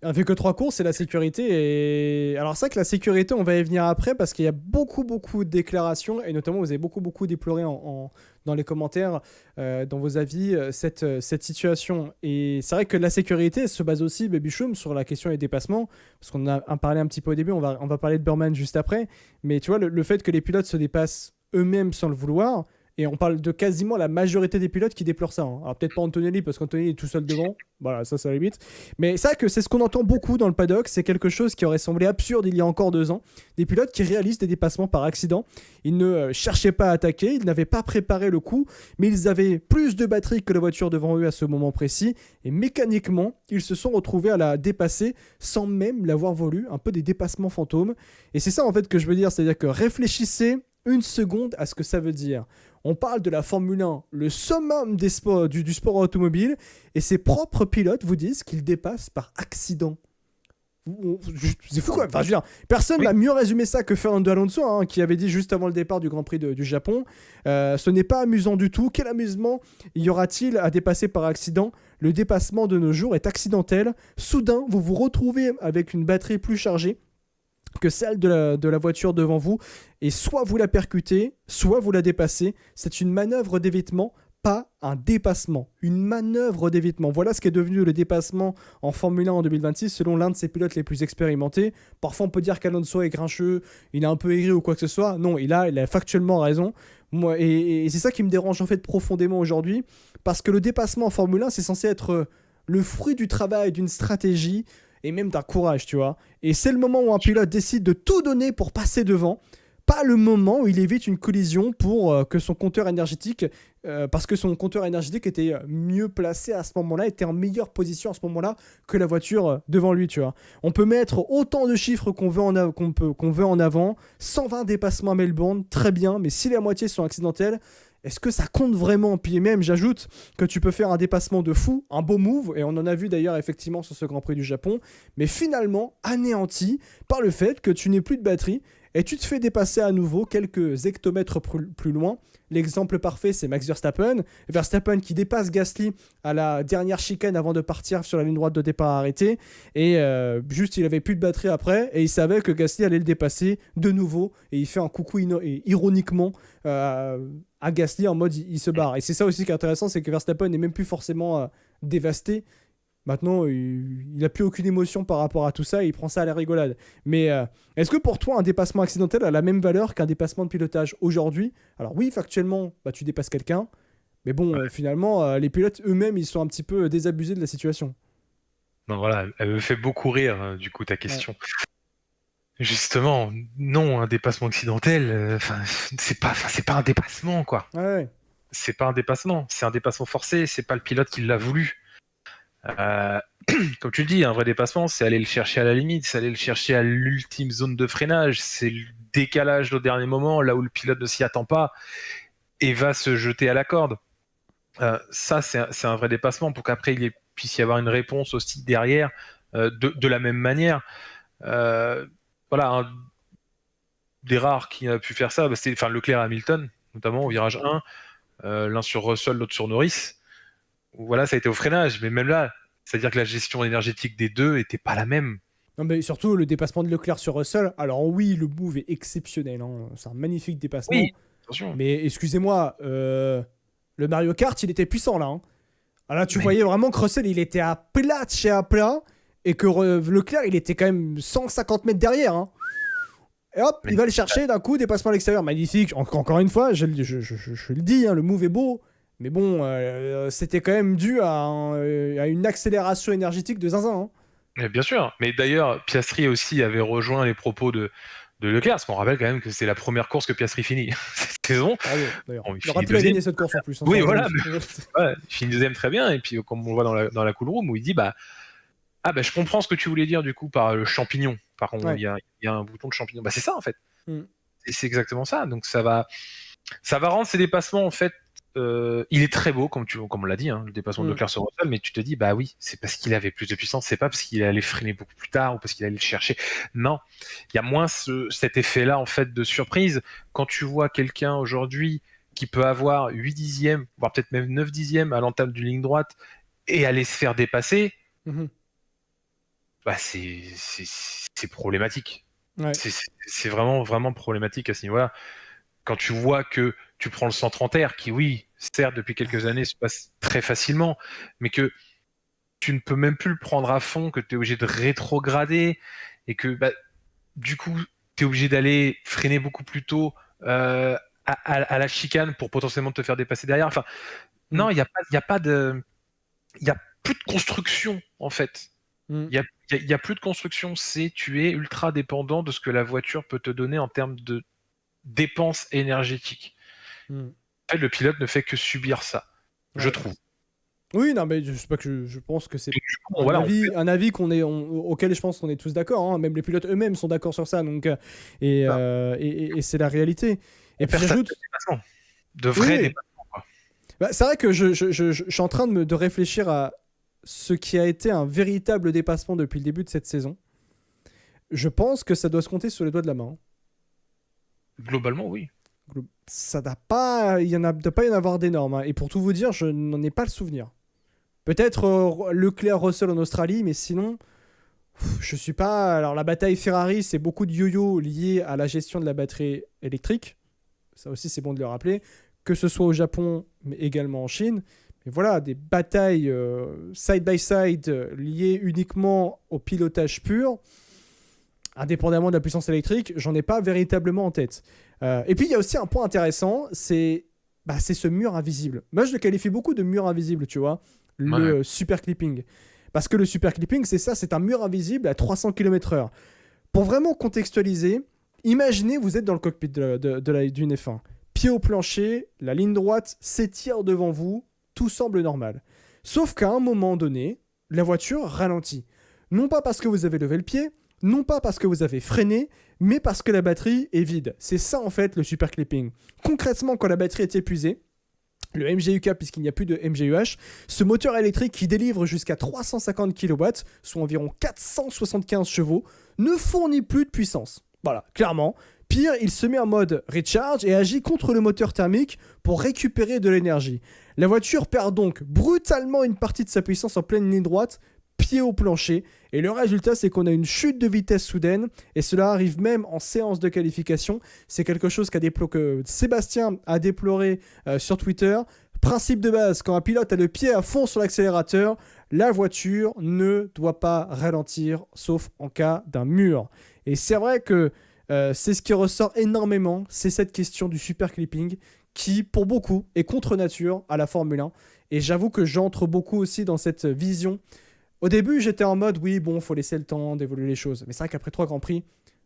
On fait que 3 courses, c'est la sécurité. Et alors, c'est vrai que la sécurité, on va y venir après parce qu'il y a beaucoup de déclarations et notamment, vous avez beaucoup déploré dans les commentaires, dans vos avis, cette situation. Et c'est vrai que la sécurité se base aussi, Baby Choum, sur la question des dépassements. Parce qu'on a parlé un petit peu au début, on va parler de Burman juste après. Mais tu vois, le fait que les pilotes se dépassent eux-mêmes sans le vouloir. Et on parle de quasiment la majorité des pilotes qui déplorent ça. Alors peut-être pas Antonelli, parce qu'Antonelli est tout seul devant. Voilà, ça la limite. Mais c'est vrai que c'est ce qu'on entend beaucoup dans le paddock. C'est quelque chose qui aurait semblé absurde il y a encore 2 ans. Des pilotes qui réalisent des dépassements par accident. Ils ne cherchaient pas à attaquer, ils n'avaient pas préparé le coup, mais ils avaient plus de batterie que la voiture devant eux à ce moment précis. Et mécaniquement, ils se sont retrouvés à la dépasser sans même l'avoir voulu. Un peu des dépassements fantômes. Et c'est ça en fait que je veux dire. C'est-à-dire que réfléchissez une seconde à ce que ça veut dire. On parle de la Formule 1, le summum du sport automobile, et ses propres pilotes vous disent qu'ils dépassent par accident. C'est fou quoi. Enfin, je veux dire, personne n'a mieux résumé ça que Fernando Alonso, qui avait dit juste avant le départ du Grand Prix du Japon. Ce n'est pas amusant du tout. Quel amusement y aura-t-il à dépasser par accident ? Le dépassement de nos jours est accidentel. Soudain, vous vous retrouvez avec une batterie plus chargée que celle de la voiture devant vous, et soit vous la percutez, soit vous la dépassez. C'est une manœuvre d'évitement, pas un dépassement. Une manœuvre d'évitement. Voilà ce qui est devenu le dépassement en Formule 1 en 2026, selon l'un de ses pilotes les plus expérimentés. Parfois, on peut dire qu'Alonso est grincheux, il est un peu aigri ou quoi que ce soit. Non, il a factuellement raison. Moi, et c'est ça qui me dérange en fait profondément aujourd'hui, parce que le dépassement en Formule 1, c'est censé être le fruit du travail, d'une stratégie, et même d'un courage, tu vois. Et c'est le moment où un pilote décide de tout donner pour passer devant, pas le moment où il évite une collision pour que son compteur énergétique, parce que son compteur énergétique était mieux placé à ce moment-là, était en meilleure position à ce moment-là que la voiture devant lui, tu vois. On peut mettre autant de chiffres qu'on veut en avant, 120 dépassements à Melbourne, très bien, mais si la moitié sont accidentels, est-ce que ça compte vraiment ? Puis même, j'ajoute que tu peux faire un dépassement de fou, un beau move, et on en a vu d'ailleurs effectivement sur ce Grand Prix du Japon, mais finalement anéanti par le fait que tu n'aies plus de batterie, et tu te fais dépasser à nouveau quelques hectomètres plus loin. L'exemple parfait, c'est Max Verstappen. Verstappen qui dépasse Gasly à la dernière chicane avant de partir sur la ligne droite de départ arrêtée. Et juste, il avait plus de batterie après. Et il savait que Gasly allait le dépasser de nouveau. Et il fait un coucou ironiquement à Gasly en mode il se barre. Et c'est ça aussi qui est intéressant, c'est que Verstappen n'est même plus forcément dévasté. Maintenant, il n'a plus aucune émotion par rapport à tout ça et il prend ça à la rigolade. Mais est-ce que pour toi, un dépassement accidentel a la même valeur qu'un dépassement de pilotage aujourd'hui ? Alors oui, factuellement, tu dépasses quelqu'un. Mais bon, finalement, les pilotes eux-mêmes, ils sont un petit peu désabusés de la situation. Non, voilà, elle me fait beaucoup rire, du coup, ta question. Ouais. Justement, non, un dépassement accidentel, c'est pas un dépassement, quoi. Ouais. C'est pas un dépassement, c'est un dépassement forcé, c'est pas le pilote qui l'a voulu. Comme tu le dis, un vrai dépassement, c'est aller le chercher à la limite, c'est aller le chercher à l'ultime zone de freinage, c'est le décalage au dernier moment, là où le pilote ne s'y attend pas, et va se jeter à la corde. Ça, c'est un vrai dépassement pour qu'après puisse y avoir une réponse aussi derrière, de la même manière. Voilà, un des rares qui a pu faire ça, c'est Leclerc et Hamilton, notamment au virage 1, l'un sur Russell, l'autre sur Norris. Voilà, ça a été au freinage, mais même là, c'est-à-dire que la gestion énergétique des deux était pas la même. Non, mais surtout le dépassement de Leclerc sur Russell. Alors oui, le move est exceptionnel, hein. C'est un magnifique dépassement. Oui, attention. Mais excusez-moi, le Mario Kart, il était puissant là, hein. Alors là, tu Mais- voyais vraiment que Russell, il était à plat de chez à plat, et que Leclerc, il était quand même 150 mètres derrière, hein. Et hop, Mais- il va le chercher d'un coup, dépassement à l'extérieur, magnifique. Encore une fois, je le dis, hein, le move est beau. Mais bon, c'était quand même dû à une accélération énergétique de zinzin, hein. Mais bien sûr. Mais d'ailleurs, Piastri aussi avait rejoint les propos de Leclerc, parce qu'on rappelle quand même que c'est la première course que Piastri finit cette saison. Bravo, d'ailleurs. Bon, il Il aurait finit pu la deuxième. gagner cette course en plus, hein, Oui, ça aurait voilà. été- Ouais, il finit deuxième très bien, et puis comme on le voit dans la cool room, où il dit je comprends ce que tu voulais dire du coup par le champignon. Par contre, Ouais. il y a un bouton de champignon. C'est ça en fait. Mm. C'est exactement ça. Donc ça va rendre ces dépassements en fait. Il est très beau, comme on l'a dit, hein, le dépassement de Leclerc sur Russell, mais tu te dis, bah oui, c'est parce qu'il avait plus de puissance, c'est pas parce qu'il allait freiner beaucoup plus tard ou parce qu'il allait le chercher. Non, il y a moins cet effet-là en fait de surprise. Quand tu vois quelqu'un aujourd'hui qui peut avoir 8 dixièmes, voire peut-être même 9 dixièmes à l'entame d'une ligne droite et aller se faire dépasser, Mhm. c'est problématique. Ouais. C'est vraiment, vraiment problématique à ce niveau-là. Quand tu vois que tu prends le 130 R, qui, oui, certes, depuis quelques années, se passe très facilement, mais que tu ne peux même plus le prendre à fond, que tu es obligé de rétrograder, et que du coup, tu es obligé d'aller freiner beaucoup plus tôt à la chicane pour potentiellement te faire dépasser derrière. Enfin, non, il n'y a pas de. Il n'y a plus de construction, en fait. Mm. Il y a plus de construction, tu es ultra dépendant de ce que la voiture peut te donner en termes de dépenses énergétiques. Mm. En fait, le pilote ne fait que subir ça, je Ouais. trouve. Oui, non, mais je sais pas que je pense que c'est Et du coup, un voilà, avis auquel je pense qu'on est tous d'accord, hein. Même les pilotes eux-mêmes sont d'accord sur ça, donc et c'est la réalité. Et puis j'ajoute, de vrais Oui. dépassements, quoi. C'est vrai que je suis en train de réfléchir à ce qui a été un véritable dépassement depuis le début de cette saison. Je pense que ça doit se compter sur les doigts de la main. Globalement, oui. Ça doit pas y en avoir d'énormes, hein. Et pour tout vous dire, je n'en ai pas le souvenir. Peut-être Leclerc, Russell en Australie, mais sinon, je suis pas. Alors la bataille Ferrari, c'est beaucoup de yo-yo liés à la gestion de la batterie électrique. Ça aussi, c'est bon de le rappeler. Que ce soit au Japon, mais également en Chine. Mais voilà, des batailles side by side liées uniquement au pilotage pur, indépendamment de la puissance électrique, j'en ai pas véritablement en tête. Et puis il y a aussi un point intéressant, c'est ce mur invisible. Moi, je le qualifie beaucoup de mur invisible, tu vois, le super clipping. Parce que le super clipping, c'est ça, c'est un mur invisible à 300 km/h. Pour vraiment contextualiser, imaginez, vous êtes dans le cockpit d'une F1. Pied au plancher, la ligne droite s'étire devant vous, tout semble normal. Sauf qu'à un moment donné, la voiture ralentit. Non pas parce que vous avez levé le pied, non pas parce que vous avez freiné, mais parce que la batterie est vide. C'est ça en fait le super clipping. Concrètement, quand la batterie est épuisée, le MGUK, puisqu'il n'y a plus de MGUH, ce moteur électrique qui délivre jusqu'à 350 kW, soit environ 475 chevaux, ne fournit plus de puissance. Voilà, clairement. Pire, il se met en mode recharge et agit contre le moteur thermique pour récupérer de l'énergie. La voiture perd donc brutalement une partie de sa puissance en pleine ligne droite, pied au plancher, et le résultat c'est qu'on a une chute de vitesse soudaine, et cela arrive même en séance de qualification. C'est quelque chose que Sébastien a déploré sur Twitter. Principe de base, quand un pilote a le pied à fond sur l'accélérateur, la voiture ne doit pas ralentir, sauf en cas d'un mur. Et c'est vrai que c'est ce qui ressort énormément, c'est cette question du super clipping, qui pour beaucoup est contre nature à la Formule 1. Et j'avoue que j'entre beaucoup aussi dans cette vision. Au début, j'étais en mode, oui, bon, faut laisser le temps d'évoluer les choses. Mais c'est vrai qu'après 3 Grands Prix,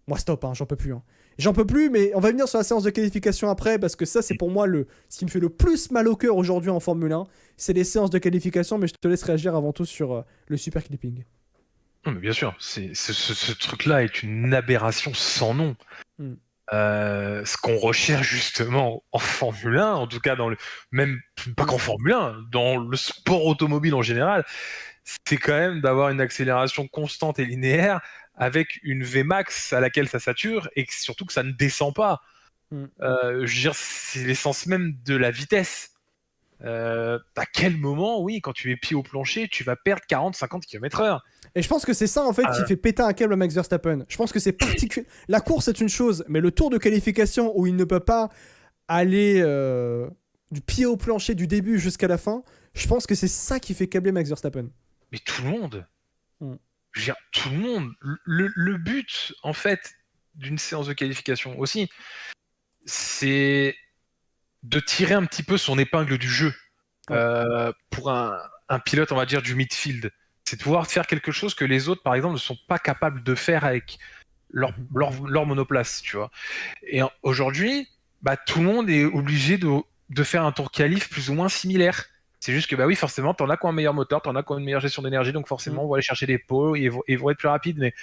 moi, stop, hein, j'en peux plus. Hein. J'en peux plus, mais on va venir sur la séance de qualification après, parce que ça, c'est pour moi ce qui me fait le plus mal au cœur aujourd'hui en Formule 1. C'est les séances de qualification, mais je te laisse réagir avant tout sur le super clipping. Non, mais bien sûr, ce truc-là est une aberration sans nom. Ce qu'on recherche justement en Formule 1, en tout cas même pas qu'en Formule 1, dans le sport automobile en général, c'est quand même d'avoir une accélération constante et linéaire avec une Vmax à laquelle ça sature et surtout que ça ne descend pas. Mm. Je veux dire, c'est l'essence même de la vitesse. À quel moment, oui, quand tu es pied au plancher, tu vas perdre 40-50 km/h. Et je pense que c'est ça en fait qui fait péter un câble à Max Verstappen. Je pense que c'est particulier. La course c'est une chose, mais le tour de qualification où il ne peut pas aller du pied au plancher du début jusqu'à la fin, je pense que c'est ça qui fait câbler Max Verstappen. Mais tout le monde, Mm. je veux dire, tout le monde. Le but, en fait, d'une séance de qualification aussi, c'est de tirer un petit peu son épingle du jeu. Pour un pilote, on va dire, du midfield. C'est de pouvoir faire quelque chose que les autres, par exemple, ne sont pas capables de faire avec leur monoplace, tu vois. Et aujourd'hui, tout le monde est obligé de faire un tour qualif plus ou moins similaire. C'est juste que, oui, forcément, t'en as qui ont un meilleur moteur, t'en as qui ont une meilleure gestion d'énergie, donc forcément, on va aller chercher des pots et ils vont être plus rapides. Mais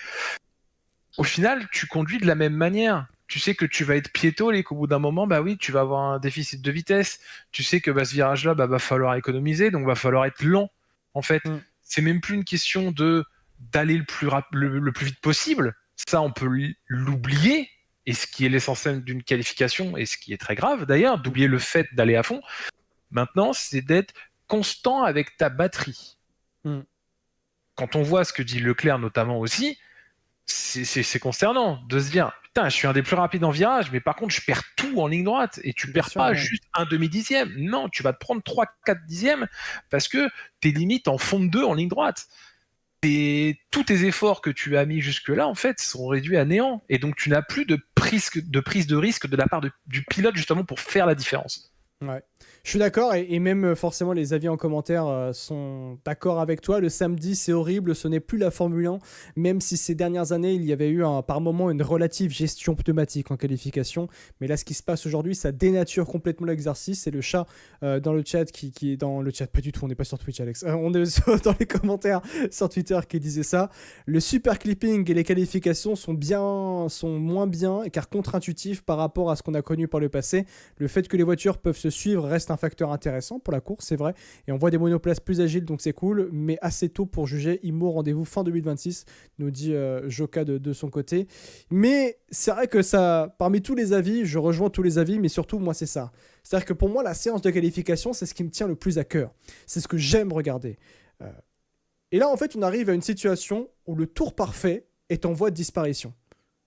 au final, tu conduis de la même manière. Tu sais que tu vas être piétol et qu'au bout d'un moment, oui, tu vas avoir un déficit de vitesse. Tu sais que ce virage-là, va falloir économiser, donc va falloir être lent. En fait, c'est même plus une question d'aller le plus vite possible. Ça, on peut l'oublier. Et ce qui est l'essentiel d'une qualification, et ce qui est très grave d'ailleurs, d'oublier le fait d'aller à fond. Maintenant, c'est d'être constant avec ta batterie. Quand on voit ce que dit Leclerc notamment aussi, c'est consternant de se dire putain, je suis un des plus rapides en virage, mais par contre je perds tout en ligne droite et tu perds pas juste un demi-dixième, non, tu vas te prendre 3-4 dixièmes parce que tes limites en font 2 en ligne droite. Et tous tes efforts que tu as mis jusque-là, en fait, sont réduits à néant. Et donc tu n'as plus de prise de risque de la part du pilote justement pour faire la différence. Ouais. Je suis d'accord et même forcément les avis en commentaire sont d'accord avec toi. Le samedi c'est horrible, ce n'est plus la Formule 1, même si ces dernières années il y avait eu par moment une relative gestion pneumatique en qualification. Mais là ce qui se passe aujourd'hui ça dénature complètement l'exercice. C'est le chat dans le chat qui est dans le chat, pas du tout, on n'est pas sur Twitch Alex, on est dans les commentaires sur Twitter qui disait ça. Le super clipping et les qualifications sont moins bien car contre-intuitifs par rapport à ce qu'on a connu par le passé. Le fait que les voitures peuvent se suivre reste un facteur intéressant pour la course, c'est vrai, et on voit des monoplaces plus agiles donc c'est cool, mais assez tôt pour juger. Imo, rendez-vous fin 2026, nous dit Joka de son côté. Mais c'est vrai que ça, parmi tous les avis, je rejoins tous les avis, mais surtout moi c'est ça, c'est-à-dire que pour moi la séance de qualification c'est ce qui me tient le plus à cœur, c'est ce que j'aime regarder. Et là en fait on arrive à une situation où le tour parfait est en voie de disparition.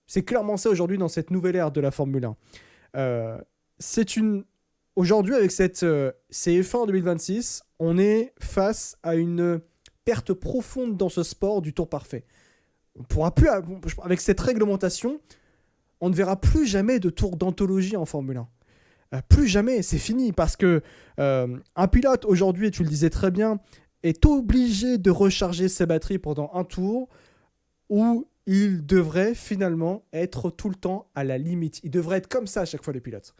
C'est clairement ça aujourd'hui dans cette nouvelle ère de la Formule 1. Aujourd'hui, avec cette CF1 2026, on est face à une perte profonde dans ce sport du tour parfait. On pourra plus, avec cette réglementation, on ne verra plus jamais de tour d'anthologie en Formule 1. Plus jamais, c'est fini, parce que un pilote aujourd'hui, et tu le disais très bien, est obligé de recharger ses batteries pendant un tour où il devrait finalement être tout le temps à la limite. Il devrait être comme ça à chaque fois, le pilote.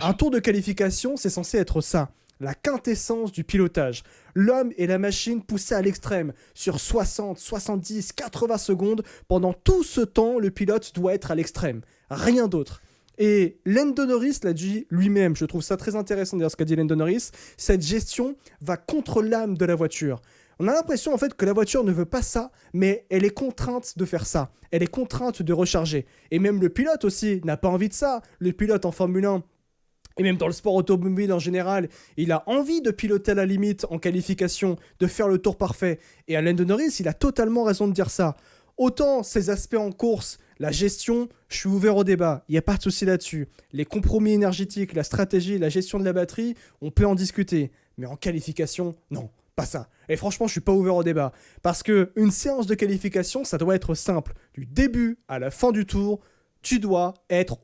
Un tour de qualification, c'est censé être ça, la quintessence du pilotage. L'homme et la machine poussés à l'extrême. Sur 60, 70, 80 secondes, pendant tout ce temps, le pilote doit être à l'extrême. Rien d'autre. Et Lando Norris l'a dit lui-même, je trouve ça très intéressant d'ailleurs ce qu'a dit Lando Norris, cette gestion va contre l'âme de la voiture. On a l'impression en fait que la voiture ne veut pas ça, mais elle est contrainte de faire ça. Elle est contrainte de recharger. Et même le pilote aussi n'a pas envie de ça. Le pilote en Formule 1, et même dans le sport automobile en général, il a envie de piloter à la limite en qualification, de faire le tour parfait. Et Alain de Norris, il a totalement raison de dire ça. Autant ces aspects en course, la gestion, je suis ouvert au débat, il n'y a pas de souci là-dessus. Les compromis énergétiques, la stratégie, la gestion de la batterie, on peut en discuter. Mais en qualification, non, pas ça. Et franchement, je suis pas ouvert au débat. Parce qu'une séance de qualification, ça doit être simple. Du début à la fin du tour, tu dois être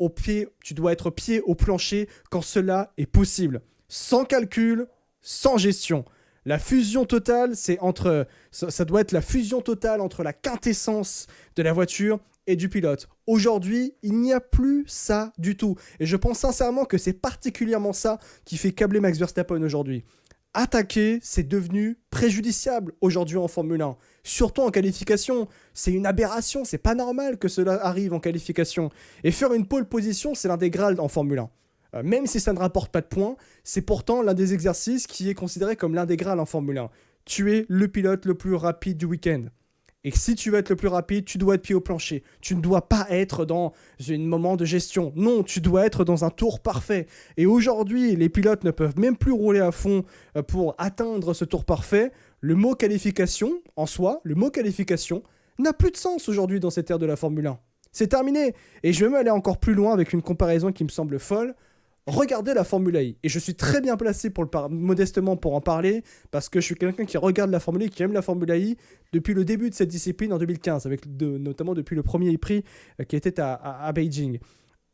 pied au plancher quand cela est possible. Sans calcul, sans gestion. La fusion totale, ça doit être la fusion totale entre la quintessence de la voiture et du pilote. Aujourd'hui, il n'y a plus ça du tout. Et je pense sincèrement que c'est particulièrement ça qui fait câbler Max Verstappen aujourd'hui. attaquer, c'est devenu préjudiciable aujourd'hui en Formule 1. Surtout en qualification. C'est une aberration, c'est pas normal que cela arrive en qualification. Et faire une pole position, c'est l'un des grades en Formule 1. Même si ça ne rapporte pas de points, c'est pourtant l'un des exercices qui est considéré comme l'un des grades en Formule 1. Tu es le pilote le plus rapide du week-end. Et si tu veux être le plus rapide, tu dois être pied au plancher. Tu ne dois pas être dans un moment de gestion. Non, tu dois être dans un tour parfait. Et aujourd'hui, les pilotes ne peuvent même plus rouler à fond pour atteindre ce tour parfait. Le mot qualification, en soi, le mot qualification, n'a plus de sens aujourd'hui dans cette ère de la Formule 1. C'est terminé. Et je vais même aller encore plus loin avec une comparaison qui me semble folle. Regardez la Formule I. Et je suis très bien placé modestement pour en parler, parce que je suis quelqu'un qui regarde la Formule I, qui aime la Formule I depuis le début de cette discipline en 2015, notamment depuis le premier prix qui était à Beijing.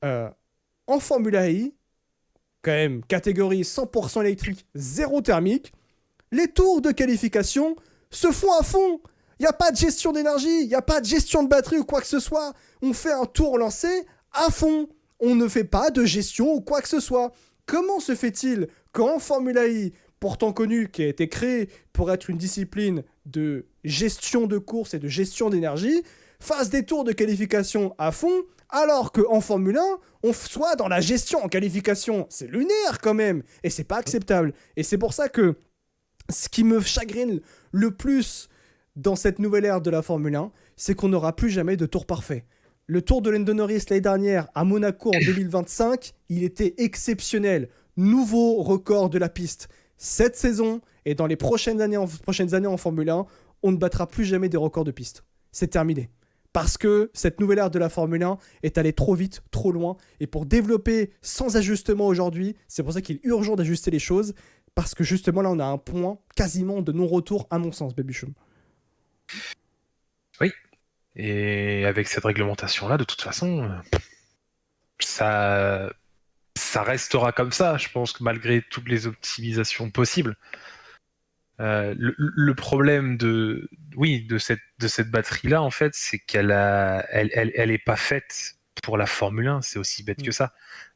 En Formule I, quand même, catégorie 100% électrique, zéro thermique, les tours de qualification se font à fond. Il n'y a pas de gestion d'énergie, il n'y a pas de gestion de batterie ou quoi que ce soit. On fait un tour lancé à fond. On ne fait pas de gestion ou quoi que ce soit. Comment se fait-il qu'en Formule I, pourtant connue, qui a été créée pour être une discipline de gestion de course et de gestion d'énergie, fasse des tours de qualification à fond, alors qu'en Formule 1, on soit dans la gestion en qualification? C'est lunaire quand même, et c'est pas acceptable. Et c'est pour ça que ce qui me chagrine le plus dans cette nouvelle ère de la Formule 1, c'est qu'on n'aura plus jamais de tour parfait. Le tour de Lando Norris l'année dernière à Monaco en 2025, il était exceptionnel. Nouveau record de la piste. Cette saison et dans les prochaines années en Formule 1, on ne battra plus jamais des records de piste. C'est terminé. Parce que cette nouvelle ère de la Formule 1 est allée trop vite, trop loin. Et pour développer sans ajustement aujourd'hui, c'est pour ça qu'il est urgent d'ajuster les choses. Parce que justement là, on a un point quasiment de non-retour à mon sens, Babychum. Oui. Et avec cette réglementation-là, de toute façon, ça restera comme ça. Je pense que malgré toutes les optimisations possibles, le problème de cette batterie-là, en fait, c'est qu'elle est pas faite pour la Formule 1. C'est aussi bête que ça.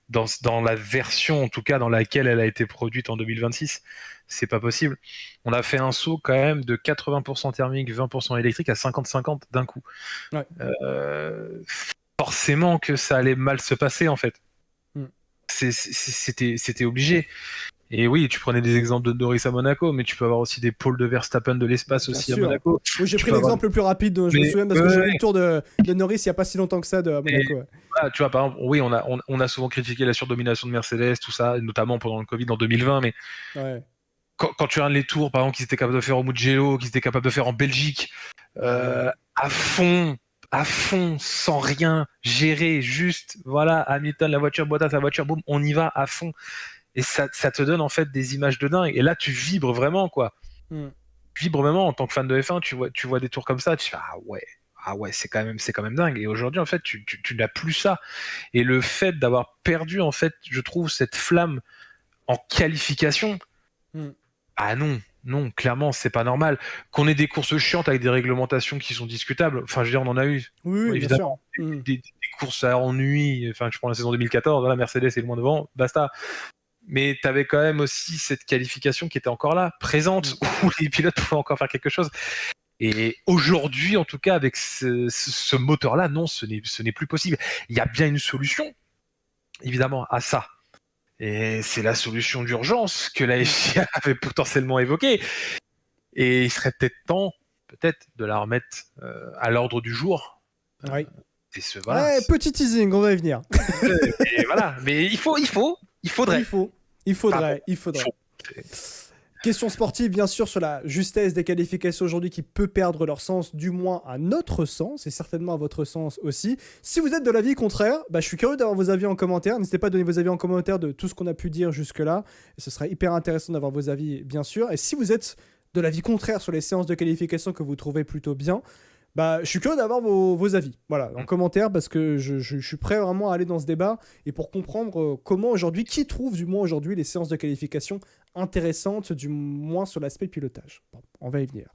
Dans la version, en tout cas, dans laquelle elle a été produite en 2026, c'est pas possible. On a fait un saut quand même de 80% thermique, 20% électrique à 50-50 d'un coup. Ouais. Forcément que ça allait mal se passer, en fait. C'était obligé. Et oui, tu prenais des exemples de Norris à Monaco, mais tu peux avoir aussi des pôles de Verstappen de l'espace aussi à Monaco. Oui, j'ai pris l'exemple le plus rapide, je me souviens, parce que j'ai vu le tour de Norris il n'y a pas si longtemps que ça à Monaco. Voilà, tu vois, par exemple, oui, on a souvent critiqué la surdomination de Mercedes, tout ça, notamment pendant le Covid en 2020, mais quand tu regardes les tours, par exemple, qu'ils étaient capables de faire au Mugello, qu'ils étaient capables de faire en Belgique, à fond, sans rien gérer, juste, voilà, Hamilton, la voiture, Bottas, la voiture, boum, on y va à fond. Et ça te donne en fait des images de dingue. Et là, tu vibres vraiment, quoi. Tu vibres vraiment en tant que fan de F1. Tu vois des tours comme ça, tu fais ah ouais, c'est quand même dingue. Et aujourd'hui, en fait, tu n'as plus ça. Et le fait d'avoir perdu, en fait, je trouve cette flamme en qualification. Ah non, clairement, c'est pas normal. Qu'on ait des courses chiantes avec des réglementations qui sont discutables. Enfin, je veux dire, on en a eu. Oui, évidemment. Des courses à ennui. Enfin, je prends la saison 2014. Voilà, Mercedes est loin devant. Basta. Mais tu avais quand même aussi cette qualification qui était encore là, présente, où les pilotes pouvaient encore faire quelque chose. Et aujourd'hui, en tout cas, avec ce moteur-là, non, ce n'est plus possible. Il y a bien une solution, évidemment, à ça. Et c'est la solution d'urgence que la FIA avait potentiellement évoquée. Et il serait peut-être temps, de la remettre à l'ordre du jour. Oui. Voilà. Petit teasing, on va y venir. Et voilà. Mais il faudrait. Question sportive, bien sûr, sur la justesse des qualifications aujourd'hui qui peut perdre leur sens, du moins à notre sens, et certainement à votre sens aussi. Si vous êtes de l'avis contraire, je suis curieux d'avoir vos avis en commentaire. N'hésitez pas à donner vos avis en commentaire de tout ce qu'on a pu dire jusque-là. Et ce sera hyper intéressant d'avoir vos avis, bien sûr. Et si vous êtes de l'avis contraire sur les séances de qualification que vous trouvez plutôt bien, je suis curieux d'avoir vos avis, voilà, en commentaire, parce que je suis prêt vraiment à aller dans ce débat et pour comprendre comment aujourd'hui, qui trouve du moins aujourd'hui les séances de qualification intéressantes, du moins sur l'aspect pilotage. Bon, on va y venir.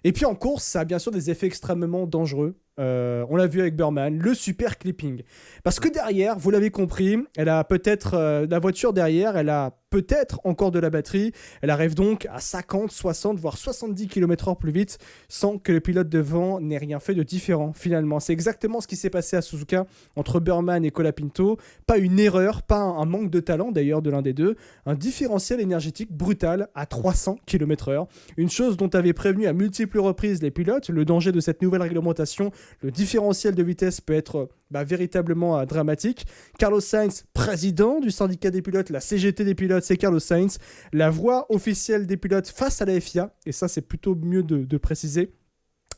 Et puis en course, ça a bien sûr des effets extrêmement dangereux. on l'a vu avec Burman, le super clipping. Parce que derrière, vous l'avez compris, elle a peut-être la voiture derrière, elle a peut-être encore de la batterie. Elle arrive donc à 50, 60, voire 70 km/h plus vite sans que le pilote devant n'ait rien fait de différent finalement. C'est exactement ce qui s'est passé à Suzuka entre Burman et Colapinto. Pas une erreur, pas un manque de talent d'ailleurs de l'un des deux. Un différentiel énergétique brutal à 300 km/h. Une chose dont avaient prévenu à multiples reprises les pilotes, le danger de cette nouvelle réglementation, le différentiel de vitesse peut être véritablement dramatique. Carlos Sainz, président du syndicat des pilotes, la CGT des pilotes, c'est Carlos Sainz, la voix officielle des pilotes face à la FIA, et ça c'est plutôt mieux de préciser.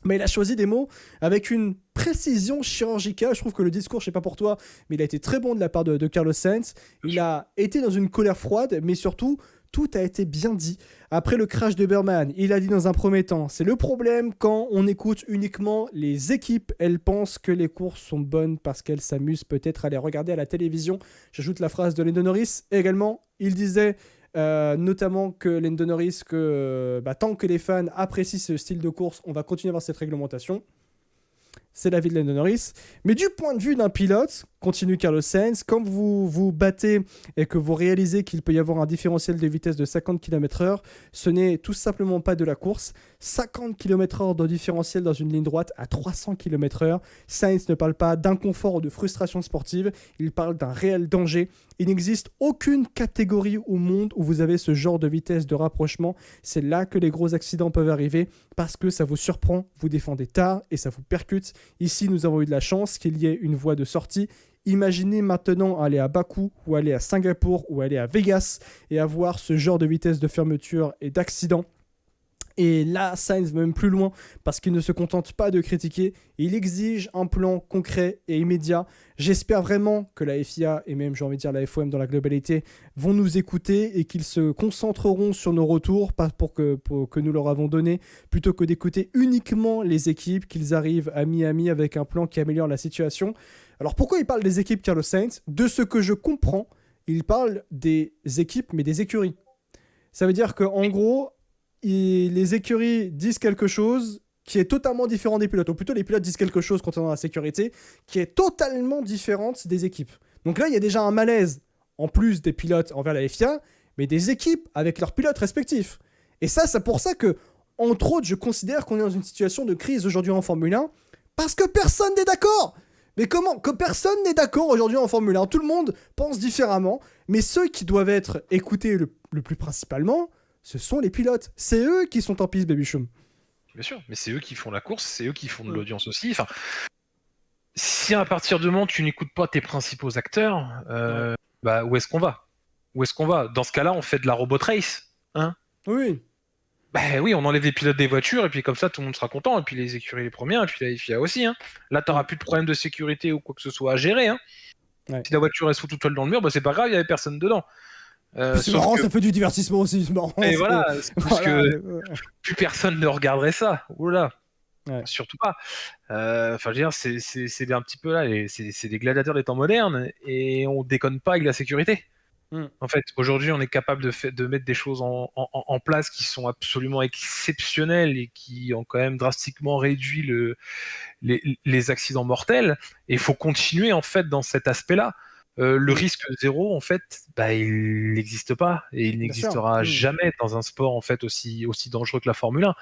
Mais il a choisi des mots avec une précision chirurgicale. Je trouve que le discours, je sais pas pour toi, mais il a été très bon de la part de Carlos Sainz. Il a été dans une colère froide, mais surtout, tout a été bien dit. Après le crash de Burman, il a dit dans un premier temps, c'est le problème quand on écoute uniquement les équipes. Elles pensent que les courses sont bonnes parce qu'elles s'amusent peut-être à les regarder à la télévision. J'ajoute la phrase de Lando Norris. Également, il disait notamment que Lando Norris, tant que les fans apprécient ce style de course, on va continuer à avoir cette réglementation. C'est l'avis de Lando Norris. Mais du point de vue d'un pilote, continue Carlos Sainz, quand vous vous battez et que vous réalisez qu'il peut y avoir un différentiel de vitesse de 50 km/h, ce n'est tout simplement pas de la course. 50 km/h de différentiel dans une ligne droite à 300 km/h. Sainz ne parle pas d'inconfort ou de frustration sportive, il parle d'un réel danger. Il n'existe aucune catégorie au monde où vous avez ce genre de vitesse de rapprochement. C'est là que les gros accidents peuvent arriver parce que ça vous surprend, vous défendez tard et ça vous percute. Ici, nous avons eu de la chance qu'il y ait une voie de sortie. Imaginez maintenant aller à Bakou ou aller à Singapour ou aller à Vegas et avoir ce genre de vitesse de fermeture et d'accident. Et là, Sainz va même plus loin parce qu'il ne se contente pas de critiquer. Il exige un plan concret et immédiat. J'espère vraiment que la FIA et même, j'ai envie de dire, la FOM dans la globalité vont nous écouter et qu'ils se concentreront sur nos retours pour que nous leur avons donné plutôt que d'écouter uniquement les équipes, qu'ils arrivent à Miami avec un plan qui améliore la situation. Alors pourquoi il parle des équipes, Carlos Sainz ? De ce que je comprends, il parle des équipes mais des écuries. Ça veut dire qu'en gros, les écuries disent quelque chose qui est totalement différent des pilotes, ou plutôt les pilotes disent quelque chose concernant la sécurité qui est totalement différente des équipes. Donc là, il y a déjà un malaise, en plus des pilotes envers la FIA, mais des équipes avec leurs pilotes respectifs. Et ça, c'est pour ça que, entre autres, je considère qu'on est dans une situation de crise aujourd'hui en Formule 1, parce que personne n'est d'accord. Mais comment ? Que personne n'est d'accord aujourd'hui en Formule 1. Tout le monde pense différemment, mais ceux qui doivent être écoutés le plus principalement, ce sont les pilotes. C'est eux qui sont en piste, Baby Chum. Bien sûr, mais c'est eux qui font la course, c'est eux qui font de l'audience aussi. Enfin, si à partir du moment où tu n'écoutes pas tes principaux acteurs, où est-ce qu'on va ? Où est-ce qu'on va ? Dans ce cas-là, on fait de la robot race. Hein ? Oui. Oui, on enlève les pilotes des voitures, et puis comme ça, tout le monde sera content. Et puis les écuries les premières, et puis la FIA aussi. Hein. Là, tu n'auras plus de problème de sécurité ou quoi que ce soit à gérer. Hein. Ouais. Si la voiture reste toute seule dans le mur, c'est pas grave, il n'y avait personne dedans. C'est marrant, ça fait du divertissement aussi. C'est marrant. Et voilà, parce que plus personne ne regarderait ça. Oula. Ouais. Surtout pas. Je veux dire, c'est un petit peu là, c'est des gladiateurs des temps modernes, et on déconne pas avec la sécurité. En fait, aujourd'hui, on est capable de mettre des choses en place qui sont absolument exceptionnelles et qui ont quand même drastiquement réduit les accidents mortels. Et il faut continuer en fait dans cet aspect-là. Le risque zéro, en fait, il n'existe pas et il n'existera jamais dans un sport en fait aussi dangereux que la Formule 1.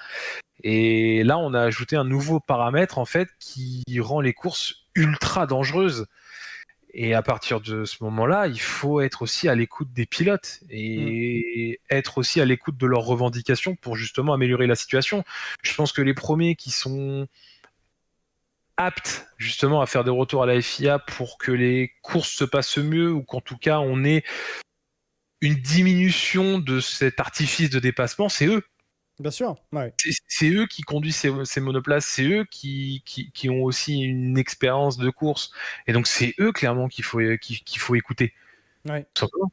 Et là, on a ajouté un nouveau paramètre en fait qui rend les courses ultra dangereuses. Et à partir de ce moment-là, il faut être aussi à l'écoute des pilotes et être aussi à l'écoute de leurs revendications pour justement améliorer la situation. Je pense que les premiers qui sont aptes justement à faire des retours à la FIA pour que les courses se passent mieux ou qu'en tout cas on ait une diminution de cet artifice de dépassement, c'est eux. Bien sûr, ouais. C'est eux qui conduisent ces monoplaces, c'est eux qui ont aussi une expérience de course. Et donc c'est eux clairement qu'il faut écouter. Ouais. Tout simplement.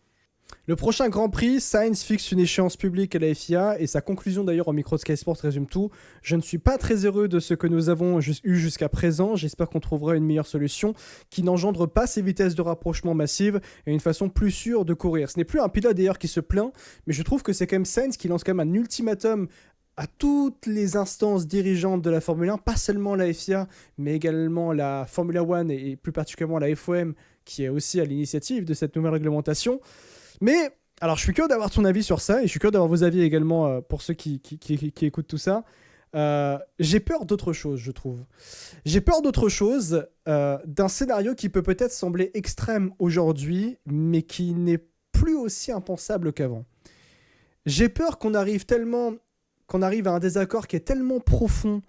Le prochain Grand Prix, Sainz fixe une échéance publique à la FIA et sa conclusion d'ailleurs au micro de Sky Sports résume tout. Je ne suis pas très heureux de ce que nous avons eu jusqu'à présent. J'espère qu'on trouvera une meilleure solution qui n'engendre pas ces vitesses de rapprochement massives et une façon plus sûre de courir. Ce n'est plus un pilote d'ailleurs qui se plaint, mais je trouve que c'est quand même Sainz qui lance quand même un ultimatum à toutes les instances dirigeantes de la Formule 1, pas seulement la FIA, mais également la Formula One et plus particulièrement la FOM, qui est aussi à l'initiative de cette nouvelle réglementation. Mais, alors je suis curieux d'avoir ton avis sur ça, et je suis curieux d'avoir vos avis également pour ceux qui écoutent tout ça. J'ai peur d'autre chose, je trouve. J'ai peur d'autre chose, d'un scénario qui peut peut-être sembler extrême aujourd'hui, mais qui n'est plus aussi impensable qu'avant. J'ai peur qu'on arrive à un désaccord qui est tellement profond